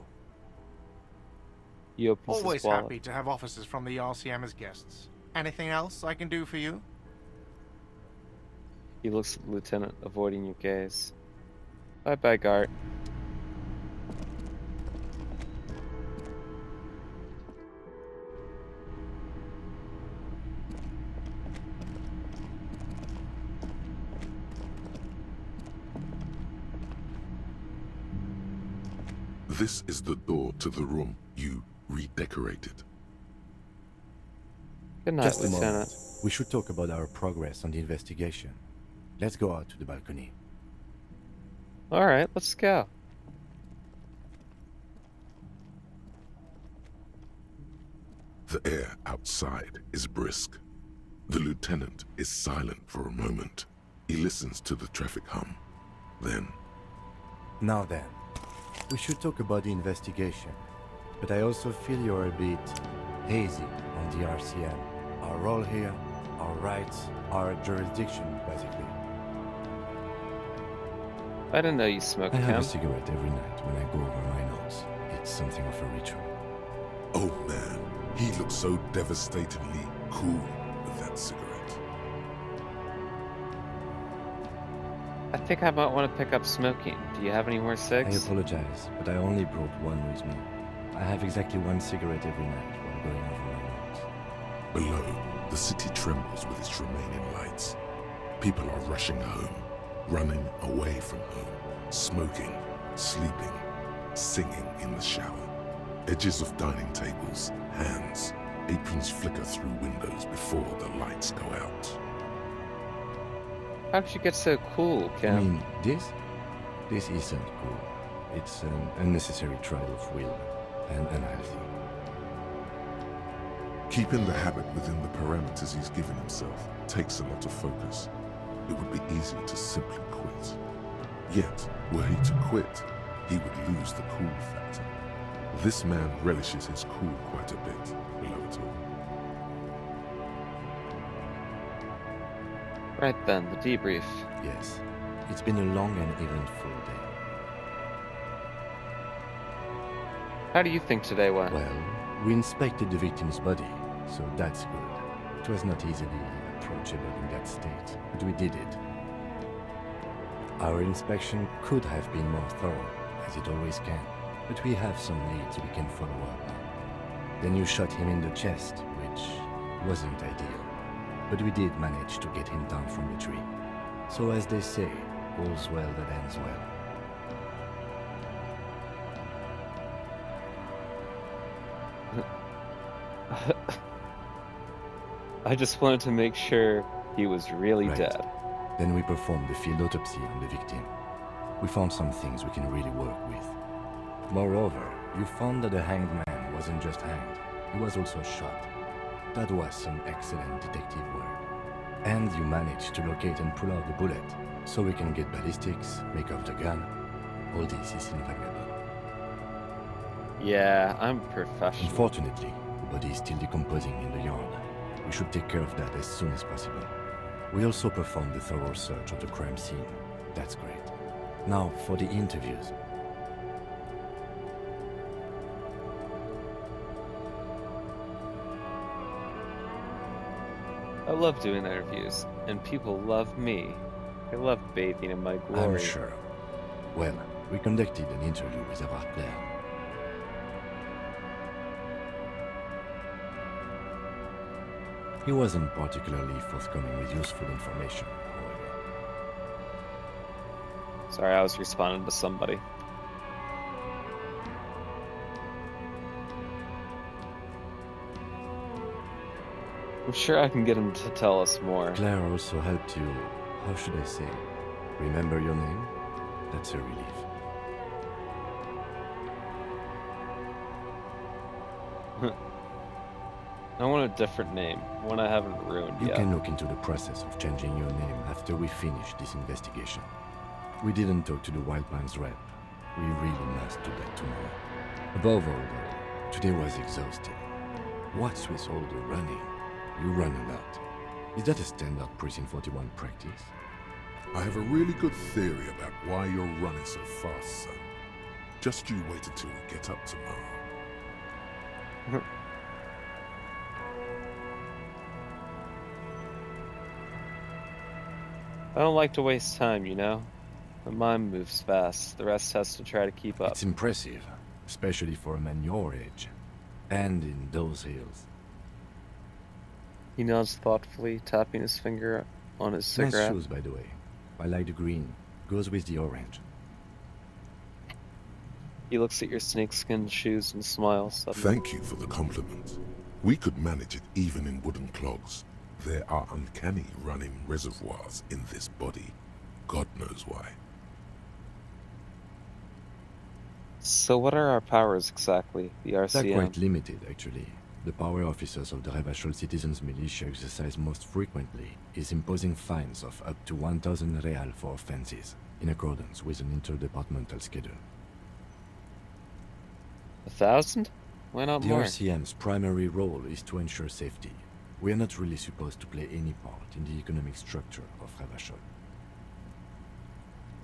Speaker 1: He opens
Speaker 2: Always
Speaker 1: his wallet.
Speaker 2: happy to have officers from the RCM as guests. Anything else I can do for you?
Speaker 1: He looks at the lieutenant, avoiding your gaze. Bye-bye, Gart.
Speaker 4: This is the door to the room you redecorated.
Speaker 1: Good night,
Speaker 3: Just a
Speaker 1: Lieutenant.
Speaker 3: moment. We should talk about our progress on the investigation. Let's go out to the balcony.
Speaker 1: Alright, let's go.
Speaker 4: The air outside is brisk. The lieutenant is silent for a moment. He listens to the traffic hum. Then,
Speaker 3: Now then, we should talk about the investigation. But I also feel you're a bit hazy on the RCM. Our role here, our rights, our jurisdiction, basically.
Speaker 1: I didn't know you smoked
Speaker 3: I have
Speaker 1: hemp.
Speaker 3: a cigarette every night when I go over my notes. It's something of a ritual.
Speaker 4: oh man, he looks so devastatingly cool with that cigarette.
Speaker 1: I think I might want to pick up smoking. Do you have any more
Speaker 3: I
Speaker 1: cigs?
Speaker 3: apologize, but I only brought one with me. I have exactly one cigarette every night while going over my notes.
Speaker 4: Below, the city trembles with its remaining lights. People are rushing home, running away from home, smoking, sleeping, singing in the shower. Edges of dining tables, hands, aprons flicker through windows before the lights go out.
Speaker 1: How did you get so cool,
Speaker 3: I
Speaker 1: Kim?
Speaker 3: mean, this isn't cool. It's an unnecessary trial of will and unhealthy.
Speaker 4: Keeping the habit within the parameters he's given himself takes a lot of focus. It would be easy to simply quit. Yet, were he to quit, he would lose the cool factor. This man relishes his cool quite a bit below it all.
Speaker 1: Right then, the debrief.
Speaker 3: Yes, it's been a long and eventful day.
Speaker 1: How do you think today went?
Speaker 3: Well, we inspected the victim's body, so that's good. It was not easily approachable in that state, but we did it. Our inspection could have been more thorough, as it always can, but we have some leads we can follow up on. Then you shot him in the chest, which wasn't ideal, but we did manage to get him down from the tree. So as they say, all's well that ends well.
Speaker 1: I just wanted to make sure he was really
Speaker 3: Right.
Speaker 1: dead.
Speaker 3: Then we performed the field autopsy on the victim. We found some things we can really work with. Moreover, you found that the hanged man wasn't just hanged, he was also shot. That was some excellent detective work. And you managed to locate and pull out the bullet, so we can get ballistics, make off the gun. All this is invaluable.
Speaker 1: Yeah, I'm professional.
Speaker 3: Unfortunately, the body is still decomposing in the yard. We should take care of that as soon as possible. We also performed a thorough search of the crime scene. That's great. Now, for the interviews.
Speaker 1: I love doing interviews, and people love me. They love bathing in my glory.
Speaker 3: I'm sure. Well, we conducted an interview with our player. He wasn't particularly forthcoming with useful information, however.
Speaker 1: Sorry, I was responding to somebody. I'm sure I can get him to tell us more.
Speaker 3: Claire also helped you, how should I say, remember your name? That's a relief.
Speaker 1: I want a different name, one I haven't ruined
Speaker 3: You
Speaker 1: yet.
Speaker 3: can look into the process of changing your name after we finish this investigation. We didn't talk to the Wildlands rep. We really must do that tomorrow. Above all, though, Today was exhausting. What's with all the running? You run a lot. Is that a standard Precinct 41 practice?
Speaker 4: I have a really good theory about why you're running so fast, son. Just you wait until we get up tomorrow.
Speaker 1: I don't like to waste time, you know? My mind moves fast. The rest has to try to keep up.
Speaker 3: It's impressive, especially for a man your age. And in those hills.
Speaker 1: He nods thoughtfully, tapping his finger on his
Speaker 3: Nice
Speaker 1: cigarette.
Speaker 3: shoes, by the way. I like the green. Goes with the orange.
Speaker 1: He looks at your snakeskin shoes and smiles suddenly.
Speaker 4: Thank you for the compliment. We could manage it even in wooden clogs. There are uncanny running reservoirs in this body. God knows why.
Speaker 1: So what are our powers exactly? The
Speaker 3: They're
Speaker 1: RCM?
Speaker 3: quite limited, actually. The power officers of the Revachol Citizens Militia exercise most frequently is imposing fines of up to 1,000 real for offenses, in accordance with an interdepartmental schedule.
Speaker 1: 1,000? Why not
Speaker 3: The
Speaker 1: more?
Speaker 3: RCM's primary role is to ensure safety. We are not really supposed to play any part in the economic structure of Revachol.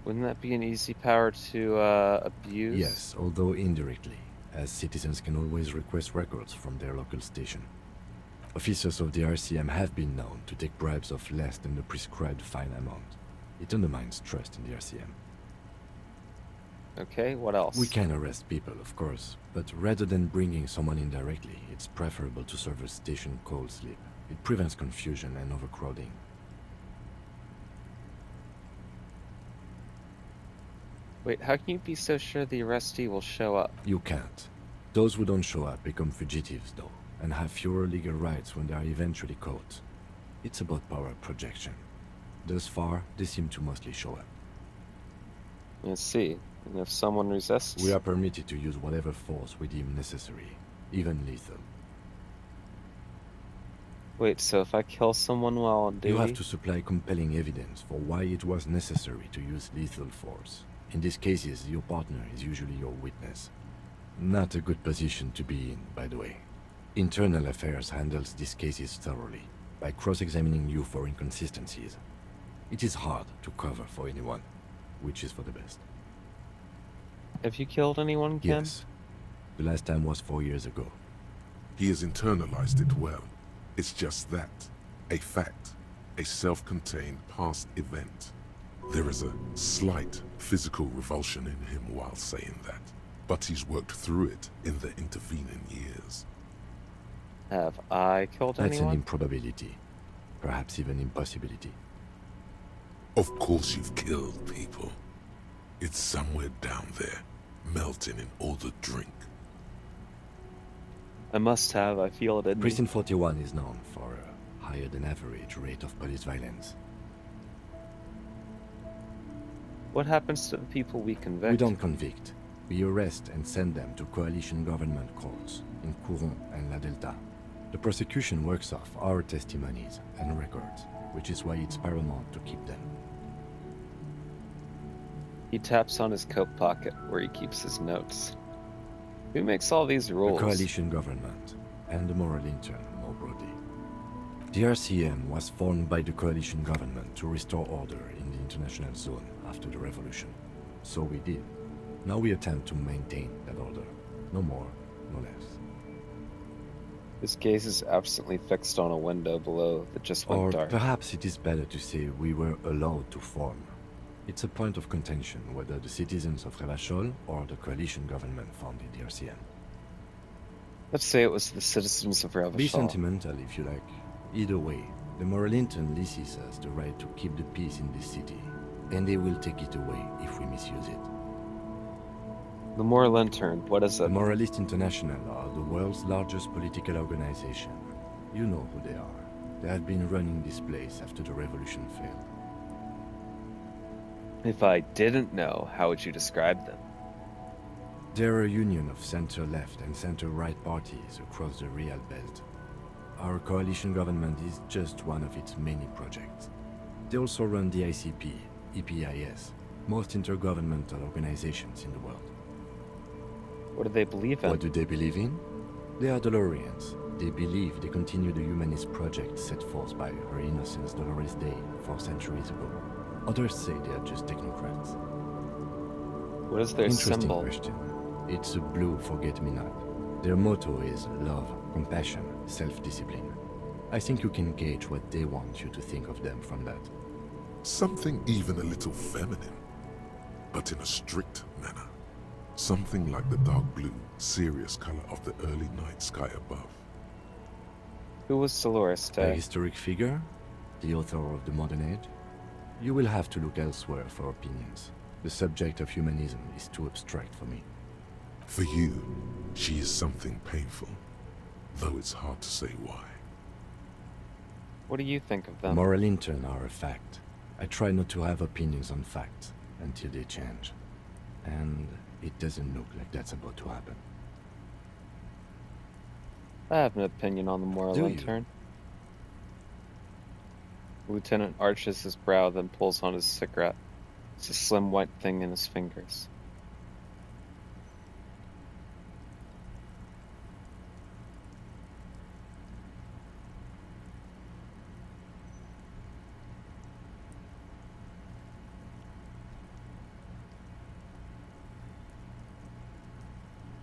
Speaker 1: Wouldn't that be an easy power to abuse?
Speaker 3: Yes, although indirectly, as citizens can always request records from their local station. Officers of the RCM have been known to take bribes of less than the prescribed fine amount. It undermines trust in the RCM.
Speaker 1: Okay, what else?
Speaker 3: We can arrest people, of course, but rather than bringing someone in directly, it's preferable to serve a station cold sleep. It prevents confusion and overcrowding.
Speaker 1: Wait, how can you be so sure the arrestee will show up?
Speaker 3: You can't. Those who don't show up become fugitives, though, and have fewer legal rights when they are eventually caught. It's about power projection. Thus far, they seem to mostly show up.
Speaker 1: Let's see. And if someone resists?
Speaker 3: We are permitted to use whatever force we deem necessary, even lethal.
Speaker 1: Wait, so if I kill someone while on duty?
Speaker 3: You have to supply compelling evidence for why it was necessary to use lethal force. In these cases, your partner is usually your witness. Not a good position to be in, by the way. Internal Affairs handles these cases thoroughly, by cross-examining you for inconsistencies. It is hard to cover for anyone, which is for the best.
Speaker 1: Have you killed anyone, Ken?
Speaker 3: Yes. The last time was 4 years ago.
Speaker 4: He has internalized it well. It's just that. A fact. A self-contained past event. There is a slight physical revulsion in him while saying that. But he's worked through it in the intervening years.
Speaker 1: Have I killed
Speaker 3: That's
Speaker 1: anyone?
Speaker 3: an improbability. Perhaps even impossibility.
Speaker 4: Of course you've killed people. It's somewhere down there, melting in all the drink.
Speaker 1: I must have. I feel it in me.
Speaker 3: Precinct 41 is known for a higher than average rate of police violence.
Speaker 1: What happens to the people we convict?
Speaker 3: We don't convict. We arrest and send them to coalition government courts in Couron and La Delta. The prosecution works off our testimonies and records, which is why it's paramount to keep them.
Speaker 1: He taps on his coat pocket where he keeps his notes. Who makes all these
Speaker 3: The
Speaker 1: rules?
Speaker 3: coalition government and the moral intern more broadly. The RCM was formed by the coalition government to restore order in the international zone after the revolution. So we did. Now we attempt to maintain that order. No more, no less.
Speaker 1: His gaze is absently fixed on a window below that just went
Speaker 3: Or
Speaker 1: dark.
Speaker 3: perhaps it is better to say we were allowed to form. It's a point of contention whether the citizens of Revachol or the coalition government founded the RCM.
Speaker 1: Let's say it was the citizens of
Speaker 3: Be
Speaker 1: Revachol.
Speaker 3: sentimental if you like. Either way, the moral intern leases us the right to keep the peace in this city, and they will take it away if we misuse it.
Speaker 1: The moral intern, what is
Speaker 3: The
Speaker 1: it?
Speaker 3: Moralist International are the world's largest political organization. You know who they are. They have been running this place after the revolution failed.
Speaker 1: If I didn't know, how would you describe them?
Speaker 3: They're a union of center-left and center-right parties across the Real Belt. Our coalition government is just one of its many projects. They also run the ICP, EPIS, most intergovernmental organizations in the world.
Speaker 1: What do they believe in?
Speaker 3: What do they believe in? They are Dolorians. They believe they continue the humanist project set forth by Her Innocence Dolores Day 4 centuries ago. Others say they are just technocrats.
Speaker 1: What is their
Speaker 3: Interesting
Speaker 1: symbol?
Speaker 3: question. It's a blue forget-me-not. Their motto is love, compassion, self-discipline. I think you can gauge what they want you to think of them from that.
Speaker 4: Something even a little feminine, but in a strict manner. Something like the dark blue, serious color of the early night sky above.
Speaker 1: Who was Dolores
Speaker 3: A
Speaker 1: Day?
Speaker 3: historic figure? The author of the modern age? You will have to look elsewhere for opinions. The subject of humanism is too abstract for me.
Speaker 4: For you, she is something painful, though it's hard to say why.
Speaker 1: What do you think of them?
Speaker 3: Moral intern are a fact. I try not to have opinions on facts until they change. And it doesn't look like that's about to happen.
Speaker 1: I have an opinion on the moral
Speaker 3: Do you?
Speaker 1: intern. The lieutenant arches his brow, then pulls on his cigarette. It's a slim white thing in his fingers.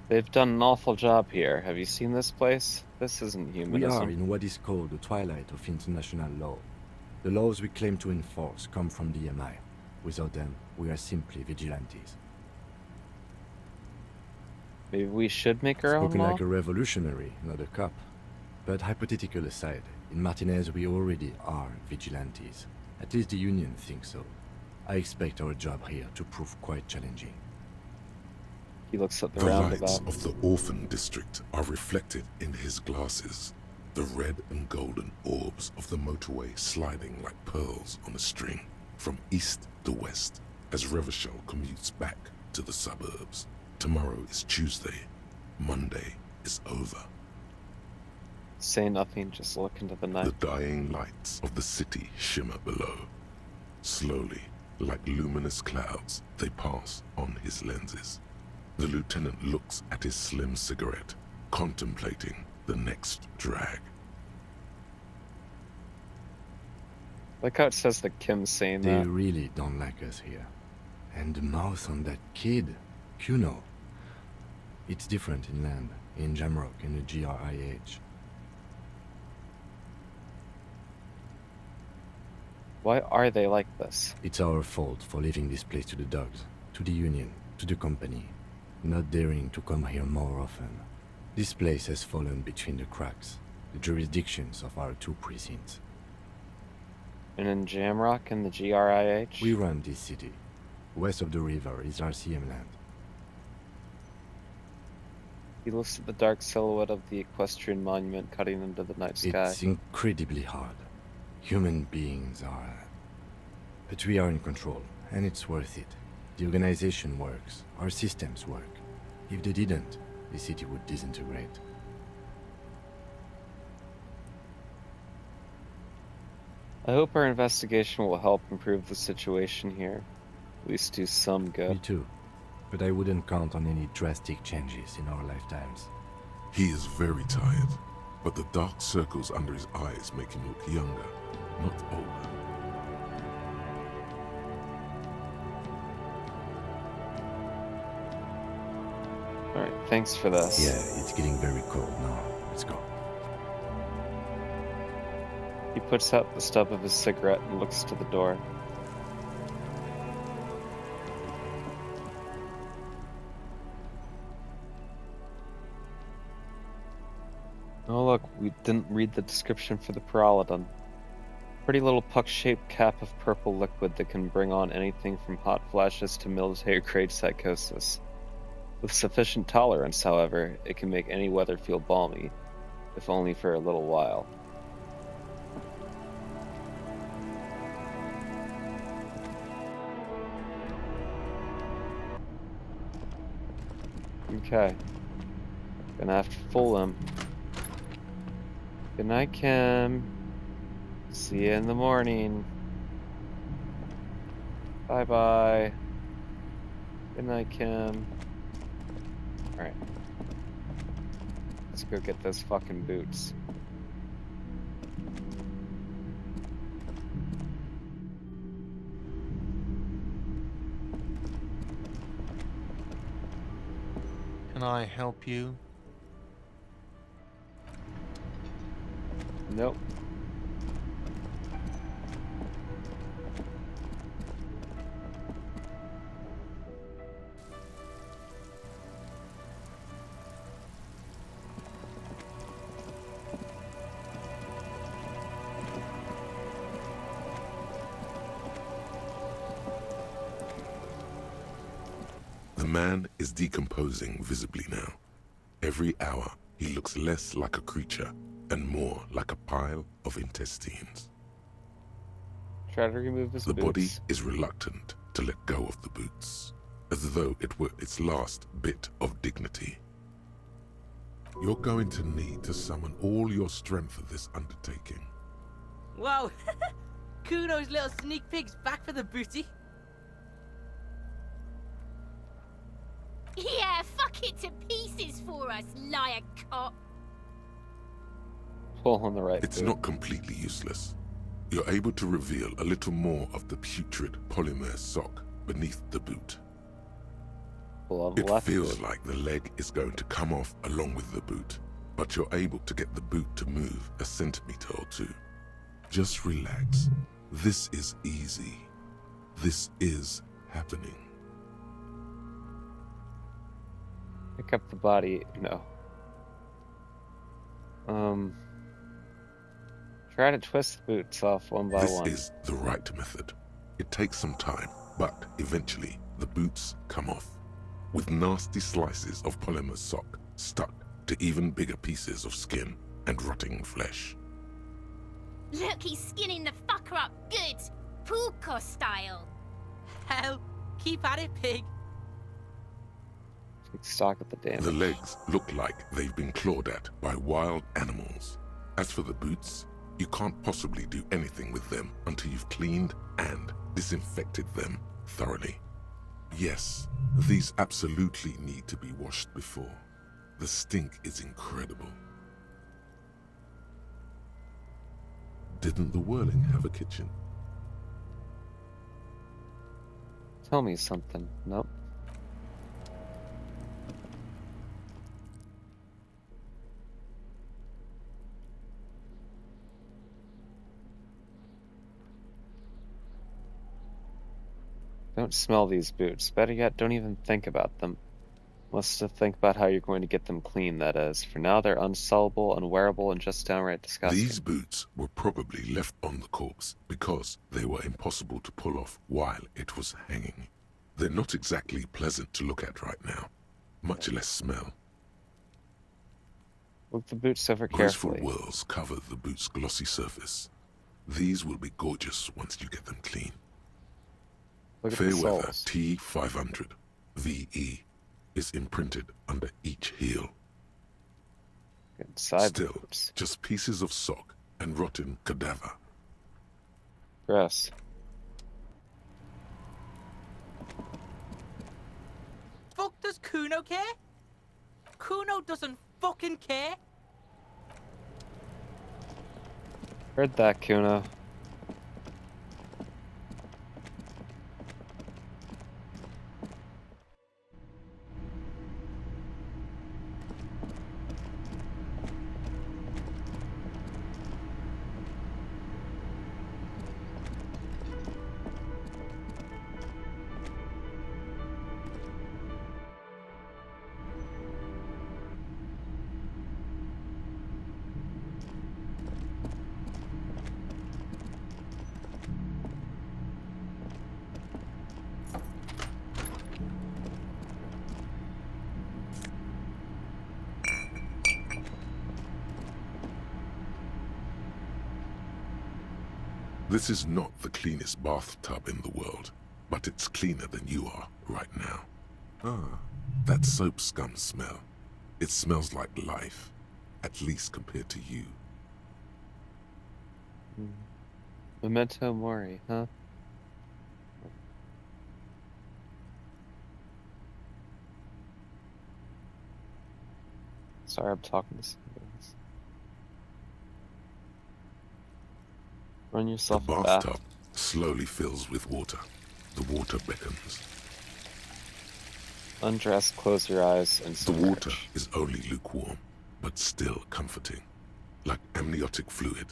Speaker 1: They've done an awful job here. Have you seen this place? This isn't
Speaker 3: We
Speaker 1: humanism.
Speaker 3: are in what is called the twilight of international law. The laws we claim to enforce come from the MI. Without them, we are simply vigilantes.
Speaker 1: Maybe we should make our own
Speaker 3: Spoken
Speaker 1: law?
Speaker 3: like a revolutionary, not a cop. But hypothetical aside, in Martinez we already are vigilantes. At least the Union thinks so. I expect our job here to prove quite challenging.
Speaker 1: He looks at the
Speaker 4: The lights
Speaker 1: roundabout.
Speaker 4: of the orphan district are reflected in his glasses. The red and golden orbs of the motorway sliding like pearls on a string from east to west as Revachol commutes back to the suburbs. Tomorrow is Tuesday. Monday is over.
Speaker 1: Say nothing, just look into the night.
Speaker 4: The dying lights of the city shimmer below. Slowly, like luminous clouds, they pass on his lenses. The lieutenant looks at his slim cigarette, contemplating the next drag.
Speaker 1: Like how it says that Kim's saying
Speaker 3: They
Speaker 1: that.
Speaker 3: really don't like us here. And the mouth on that kid, Kuno. It's different inland, in Jamrock and the GRIH.
Speaker 1: Why are they like this?
Speaker 3: It's our fault for leaving this place to the dogs, to the Union, to the company. Not daring to come here more often. This place has fallen between the cracks, the jurisdictions of our two precincts.
Speaker 1: And in Jamrock and the GRIH?
Speaker 3: We run this city. West of the river is RCM land.
Speaker 1: He looks at the dark silhouette of the equestrian monument cutting into the night sky.
Speaker 3: It's incredibly hard. Human beings are... But we are in control, and it's worth it. The organization works. Our systems work. If they didn't, the city would disintegrate.
Speaker 1: I hope our investigation will help improve the situation here. At least do some
Speaker 3: Me
Speaker 1: good.
Speaker 3: too. But I wouldn't count on any drastic changes in our lifetimes.
Speaker 4: He is very tired, but the dark circles under his eyes make him look younger, not older.
Speaker 1: Alright, thanks for this.
Speaker 3: Yeah, it's getting very cold now. Let's go.
Speaker 1: He puts out the stub of his cigarette and looks to the door. Oh look, we didn't read the description for the Pyrrolidon. Pretty little puck-shaped cap of purple liquid that can bring on anything from hot flashes to military-grade psychosis. With sufficient tolerance, however, it can make any weather feel balmy, if only for a little while. Okay. Gonna have to fool him. Good night, Kim. See you in the morning. Bye-bye. Good night, Kim. Alright. Let's go get those fucking boots.
Speaker 2: Can I help you?
Speaker 1: Nope.
Speaker 4: The man is decomposing visibly now. Every hour, he looks less like a creature and more like a pile of intestines.
Speaker 1: Try to remove his
Speaker 4: The
Speaker 1: boots.
Speaker 4: body is reluctant to let go of the boots, as though it were its last bit of dignity. You're going to need to summon all your strength for this undertaking.
Speaker 8: Whoa! Kuno's little sneak pig's back for the booty.
Speaker 9: Yeah, fuck it to pieces for us, liar cop.
Speaker 1: Pull on the right
Speaker 4: It's
Speaker 1: boot.
Speaker 4: not completely useless. You're able to reveal a little more of the putrid polymer sock beneath the boot.
Speaker 1: Pull on the
Speaker 4: It
Speaker 1: left
Speaker 4: feels
Speaker 1: boot.
Speaker 4: like the leg is going to come off along with the boot, but you're able to get the boot to move a centimeter or two. Just relax. This is easy. This is happening.
Speaker 1: Pick up the body. No. Try to twist the boots off one by
Speaker 4: This
Speaker 1: one.
Speaker 4: is the right method. It takes some time, but eventually the boots come off, with nasty slices of polymer sock stuck to even bigger pieces of skin and rotting flesh.
Speaker 9: Look, he's skinning the fucker up good. Puka style.
Speaker 8: Hell, keep at it, pig.
Speaker 1: Take stock of the damage.
Speaker 4: The legs look like they've been clawed at by wild animals. As for the boots, you can't possibly do anything with them until you've cleaned and disinfected them thoroughly. Yes, these absolutely need to be washed before. The stink is incredible. Didn't the Whirling have a kitchen?
Speaker 1: Tell me something. Nope. Don't smell these boots. Better yet, don't even think about them. Must have think about how you're going to get them clean, that is. For now, they're unsellable, unwearable, and just downright disgusting.
Speaker 4: These boots were probably left on the corpse because they were impossible to pull off while it was hanging. They're not exactly pleasant to look at right now, much less smell.
Speaker 1: Look the boots over
Speaker 4: Graceful
Speaker 1: carefully.
Speaker 4: whirls cover the boot's glossy surface. These will be gorgeous once you get them clean.
Speaker 1: Look at the
Speaker 4: Fairweather
Speaker 1: soles.
Speaker 4: T500 VE is imprinted under each heel.
Speaker 1: Inside the
Speaker 4: Still,
Speaker 1: boots.
Speaker 4: just pieces of sock and rotten cadaver.
Speaker 1: Gross.
Speaker 8: Fuck does Kuno care? Kuno doesn't fucking care.
Speaker 1: Heard that, Kuno.
Speaker 4: This is not the cleanest bathtub in the world, but it's cleaner than you are right now. Ah, that soap scum smell. It smells like life, at least compared to you.
Speaker 1: Memento mori, huh? It's Sorry, I'm talking to somebody else. Run
Speaker 4: The
Speaker 1: yourself a bath.
Speaker 4: bathtub slowly fills with water. The water beckons.
Speaker 1: Undress, close your eyes, and
Speaker 4: The
Speaker 1: submerge.
Speaker 4: water is only lukewarm, but still comforting. Like amniotic fluid,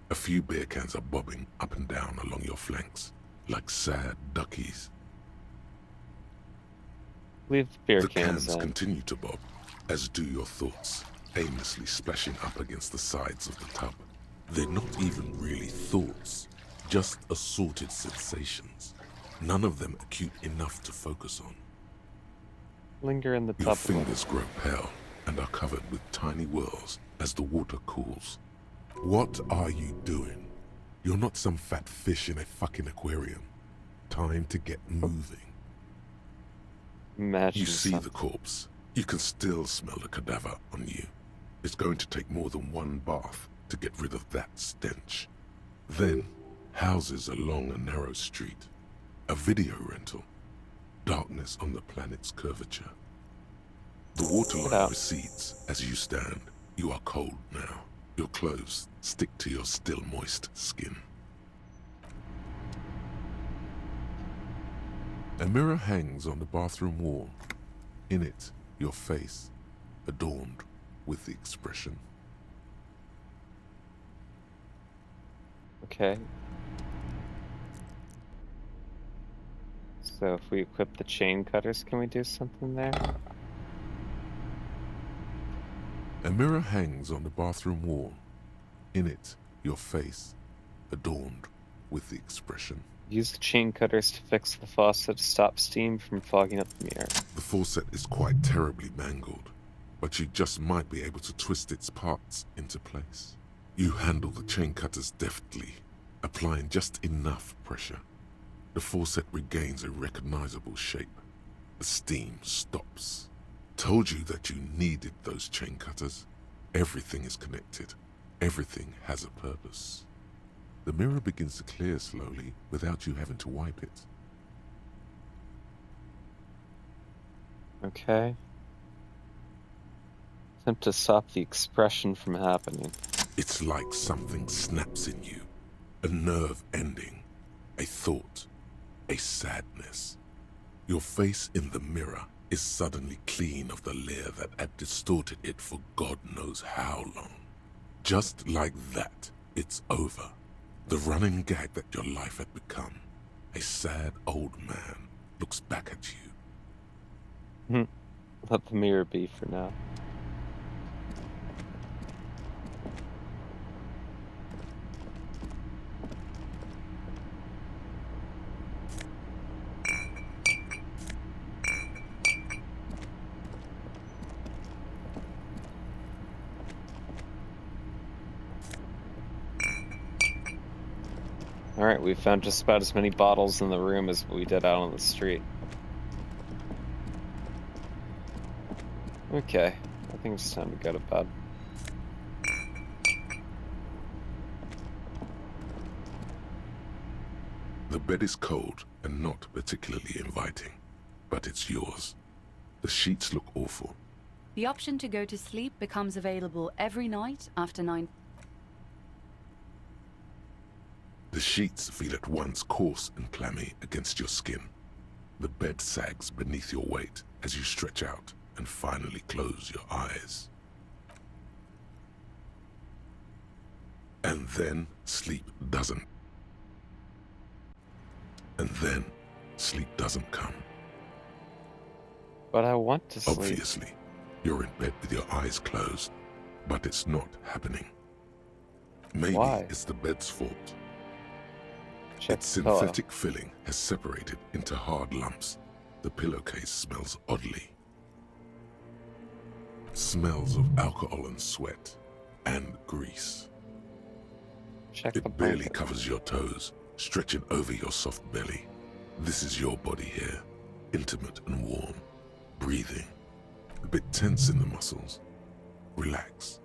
Speaker 4: a few beer cans are bobbing up and down along your flanks, like sad duckies.
Speaker 1: Leave the beer
Speaker 4: The
Speaker 1: cans
Speaker 4: cans
Speaker 1: in.
Speaker 4: continue to bob, as do your thoughts, aimlessly splashing up against the sides of the tub. They're not even really thoughts, just assorted sensations, none of them acute enough to focus on.
Speaker 1: Linger in the
Speaker 4: Your
Speaker 1: tub. a little.
Speaker 4: fingers grow pale and are covered with tiny whirls as the water cools. What are you doing? You're not some fat fish in a fucking aquarium. Time to get moving.
Speaker 1: Imagine
Speaker 4: You see
Speaker 1: something.
Speaker 4: the corpse. You can still smell the cadaver on you. It's going to take more than one bath to get rid of that stench. Then, houses along a narrow street. A video rental. Darkness on the planet's curvature. The waterline
Speaker 1: out.
Speaker 4: recedes as you stand. You are cold now. Your clothes stick to your still moist skin. A mirror hangs on the bathroom wall. In it, your face, adorned with the expression.
Speaker 1: Okay. So if we equip the chain cutters, can we do something there?
Speaker 4: A mirror hangs on the bathroom wall. In it, your face, adorned with the expression.
Speaker 1: Use the chain cutters to fix the faucet to stop steam from fogging up the mirror.
Speaker 4: The faucet is quite terribly mangled, but you just might be able to twist its parts into place. You handle the chain cutters deftly, applying just enough pressure. The faucet regains a recognizable shape. The steam stops. Told you that you needed those chain cutters. Everything is connected. Everything has a purpose. The mirror begins to clear slowly without you having to wipe it.
Speaker 1: Okay. Attempt to stop the expression from happening.
Speaker 4: It's like something snaps in you. A nerve ending. A thought. A sadness. Your face in the mirror is suddenly clean of the layer that had distorted it for God knows how long. Just like that, it's over. The running gag that your life had become. A sad old man looks back at you.
Speaker 1: Let the mirror be for now. Alright, we found just about as many bottles in the room as we did out on the street. Okay, I think it's time to go to bed.
Speaker 4: The bed is cold and not particularly inviting, but it's yours. The sheets look awful.
Speaker 6: The option to go to sleep becomes available every night after 9.
Speaker 4: The sheets feel at once coarse and clammy against your skin. The bed sags beneath your weight as you stretch out and finally close your eyes. And then sleep doesn't. And then sleep doesn't come.
Speaker 1: But I want to sleep.
Speaker 4: Obviously, you're in bed with your eyes closed, but it's not happening. Maybe
Speaker 1: Why?
Speaker 4: it's the bed's fault.
Speaker 1: Check
Speaker 4: Its
Speaker 1: the pillow.
Speaker 4: synthetic filling has separated into hard lumps. The pillowcase smells oddly. Smells of alcohol and sweat and grease.
Speaker 1: Check the
Speaker 4: It barely
Speaker 1: blanket.
Speaker 4: covers your toes, stretching over your soft belly. This is your body here, intimate and warm, breathing, a bit tense in the muscles. Relax.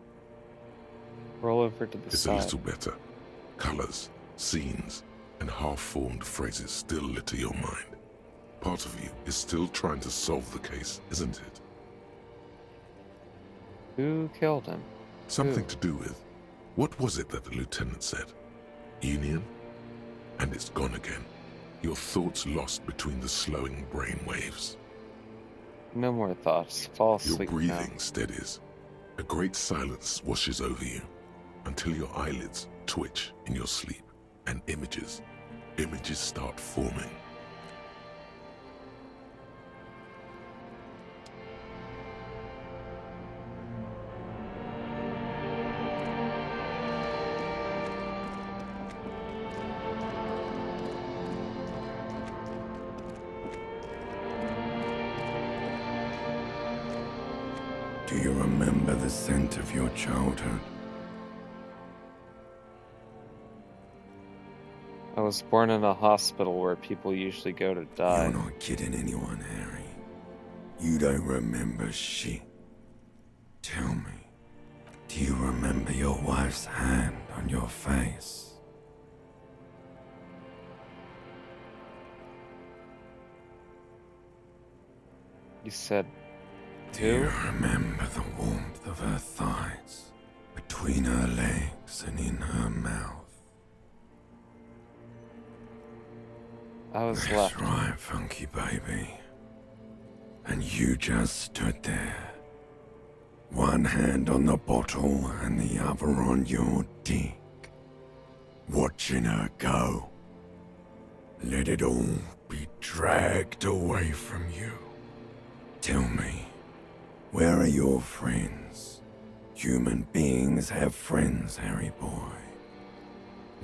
Speaker 1: Roll over to the
Speaker 4: It's a
Speaker 1: side.
Speaker 4: little better. Colors, scenes, and half-formed phrases still litter your mind. Part of you is still trying to solve the case, isn't it?
Speaker 1: Who killed him?
Speaker 4: Something
Speaker 1: Who?
Speaker 4: to do with... What was it that the lieutenant said? Union? And it's gone again. Your thoughts lost between the slowing brain waves.
Speaker 1: No more thoughts. Fall
Speaker 4: Your
Speaker 1: asleep
Speaker 4: breathing
Speaker 1: now.
Speaker 4: steadies. A great silence washes over you until your eyelids twitch in your sleep and images start forming.
Speaker 10: Do you remember the scent of your childhood?
Speaker 1: I was born in a hospital where people usually go to die.
Speaker 10: You're not kidding anyone, Harry. You don't remember shit. Tell me, do you remember your wife's hand on your face?
Speaker 1: You said,
Speaker 10: Do you
Speaker 1: who?
Speaker 10: remember the warmth of her thighs, between her legs and in her mouth?
Speaker 1: I was
Speaker 10: That's
Speaker 1: left.
Speaker 10: right, funky baby. And you just stood there. One hand on the bottle and the other on your dick. Watching her go. Let it all be dragged away from you. Tell me, where are your friends? Human beings have friends, Harry boy.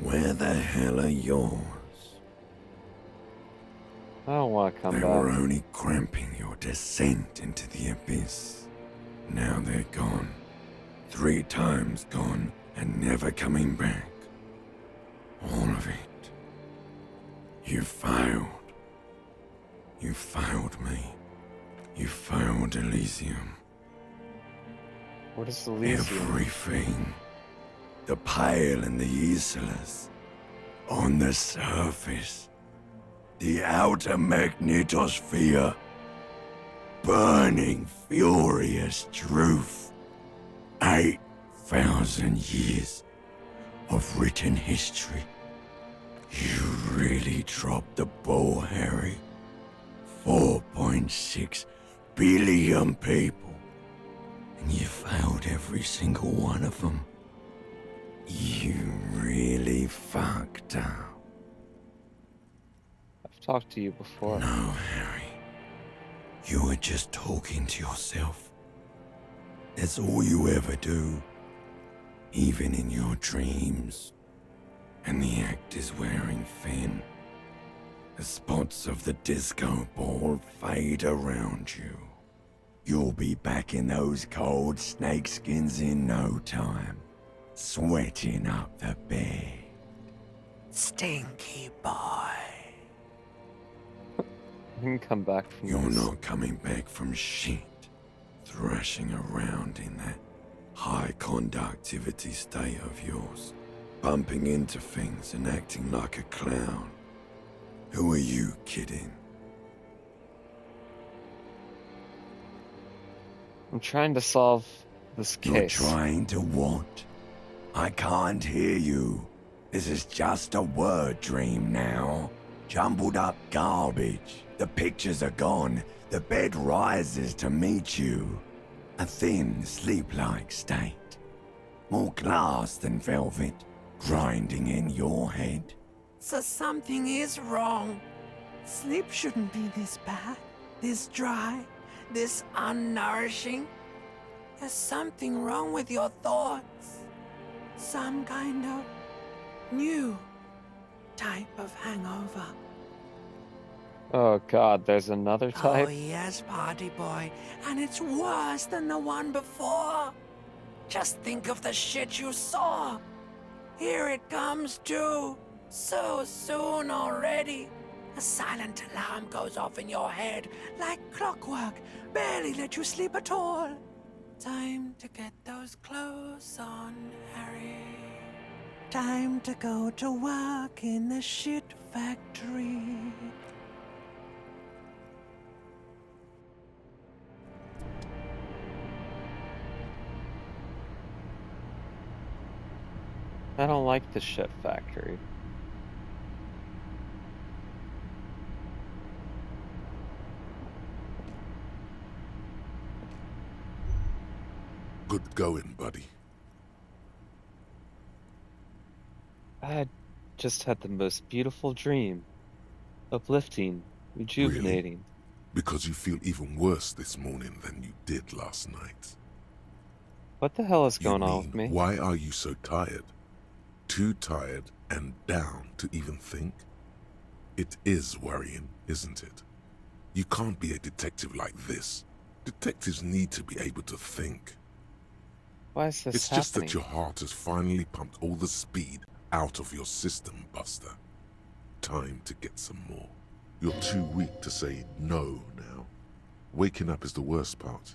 Speaker 10: Where the hell are yours?
Speaker 1: I don't want to come
Speaker 10: They
Speaker 1: back.
Speaker 10: were only cramping your descent into the abyss. Now they're gone. 3 times gone and never coming back. All of it. You failed. You failed me. You failed Elysium.
Speaker 1: What is Elysium?
Speaker 10: Everything. The Pale and the Useless. On the surface. The outer magnetosphere. Burning, furious truth. 8,000 years of written history. You really dropped the ball, Harry. 4.6 billion people. And you failed every single one of them. You really fucked up.
Speaker 1: I've talked to you before.
Speaker 10: No, Harry. You were just talking to yourself. That's all you ever do. Even in your dreams. And the act is wearing thin. The spots of the disco ball fade around you. You'll be back in those cold snakeskins in no time. Sweating up the bed. Stinky boy.
Speaker 1: You can come back from
Speaker 10: You're
Speaker 1: this.
Speaker 10: not coming back from shit. Thrashing around in that high conductivity state of yours. Bumping into things and acting like a clown. Who are you kidding?
Speaker 1: I'm trying to solve this
Speaker 10: You're
Speaker 1: case.
Speaker 10: trying to what? I can't hear you. This is just a word dream now. Jumbled up garbage. The pictures are gone. The bed rises to meet you. A thin, sleep-like state. More glass than velvet. Grinding in your head.
Speaker 11: So something is wrong. Sleep shouldn't be this bad, this dry, this unnourishing. There's something wrong with your thoughts. Some kind of new type of hangover.
Speaker 1: Oh god, there's another type?
Speaker 11: Oh yes, party boy, and it's worse than the one before. Just think of the shit you saw. Here it comes too. So soon already. A silent alarm goes off in your head like clockwork. Barely let you sleep at all. Time to get those clothes on, Harry. Time to go to work in the shit factory.
Speaker 1: I don't like the shit factory.
Speaker 4: Good going, buddy.
Speaker 1: I had just had the most beautiful dream. Uplifting, rejuvenating.
Speaker 4: Because you feel even worse this morning than you did last night.
Speaker 1: What the hell is
Speaker 4: You
Speaker 1: going on
Speaker 4: mean,
Speaker 1: with me?
Speaker 4: why are you so tired? Too tired and down to even think? It is worrying, isn't it? You can't be a detective like this. Detectives need to be able to think.
Speaker 1: Why is this
Speaker 4: It's
Speaker 1: happening?
Speaker 4: just that your heart has finally pumped all the speed out of your system, Buster. Time to get some more. You're too weak to say no now. Waking up is the worst part.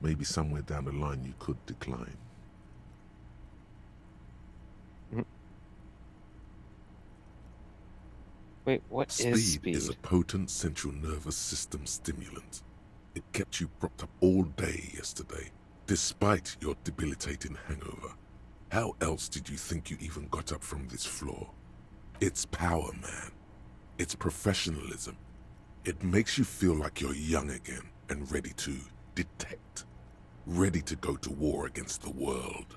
Speaker 4: Maybe somewhere down the line you could decline.
Speaker 1: Wait, what is speed?
Speaker 4: Is a potent central nervous system stimulant. It kept you propped up all day yesterday, despite your debilitating hangover. How else did you think you even got up from this floor? It's power, man. It's professionalism. It makes you feel like you're young again and ready to detect. Ready to go to war against the world.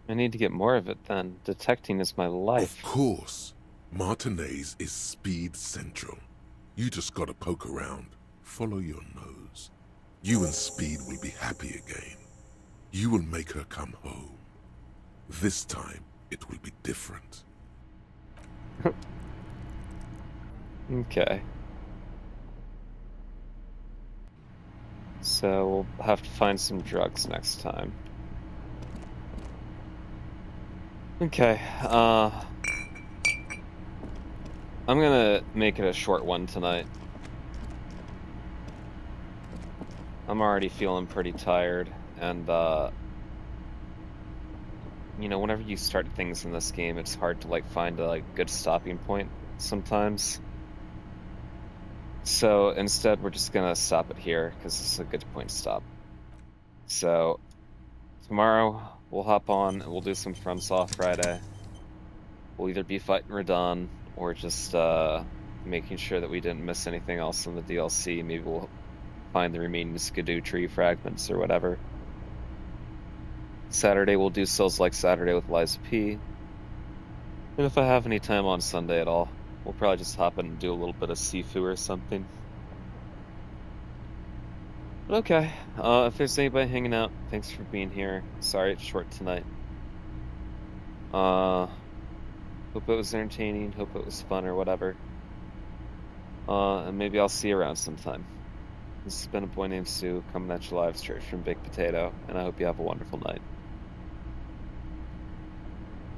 Speaker 1: I need to get more of it then. Detecting is my life.
Speaker 4: Of course. Martinez is Speed Central. You just gotta poke around. Follow your nose. You and Speed will be happy again. You will make her come home. This time, it will be different.
Speaker 1: Okay. So we'll have to find some drugs next time. Okay, I'm gonna make it a short one tonight. I'm already feeling pretty tired, and you know, whenever you start things in this game, it's hard to like find a good stopping point sometimes. So instead, we're just gonna stop it here because this is a good point to stop. So tomorrow we'll hop on and we'll do some FromSoft Friday. We'll either be fighting Radon or just making sure that we didn't miss anything else in the DLC. Maybe we'll find the remaining Skidoo tree fragments or whatever. Saturday we'll do Souls Like Saturday with Liza P. And if I have any time on Sunday at all, we'll probably just hop in and do a little bit of Sifu or something. But okay, if there's anybody hanging out, thanks for being here. Sorry it's short tonight. Hope it was entertaining, hope it was fun or whatever. And maybe I'll see you around sometime. This has been a boy named Sue, coming at you live straight from Big Potato, and I hope you have a wonderful night.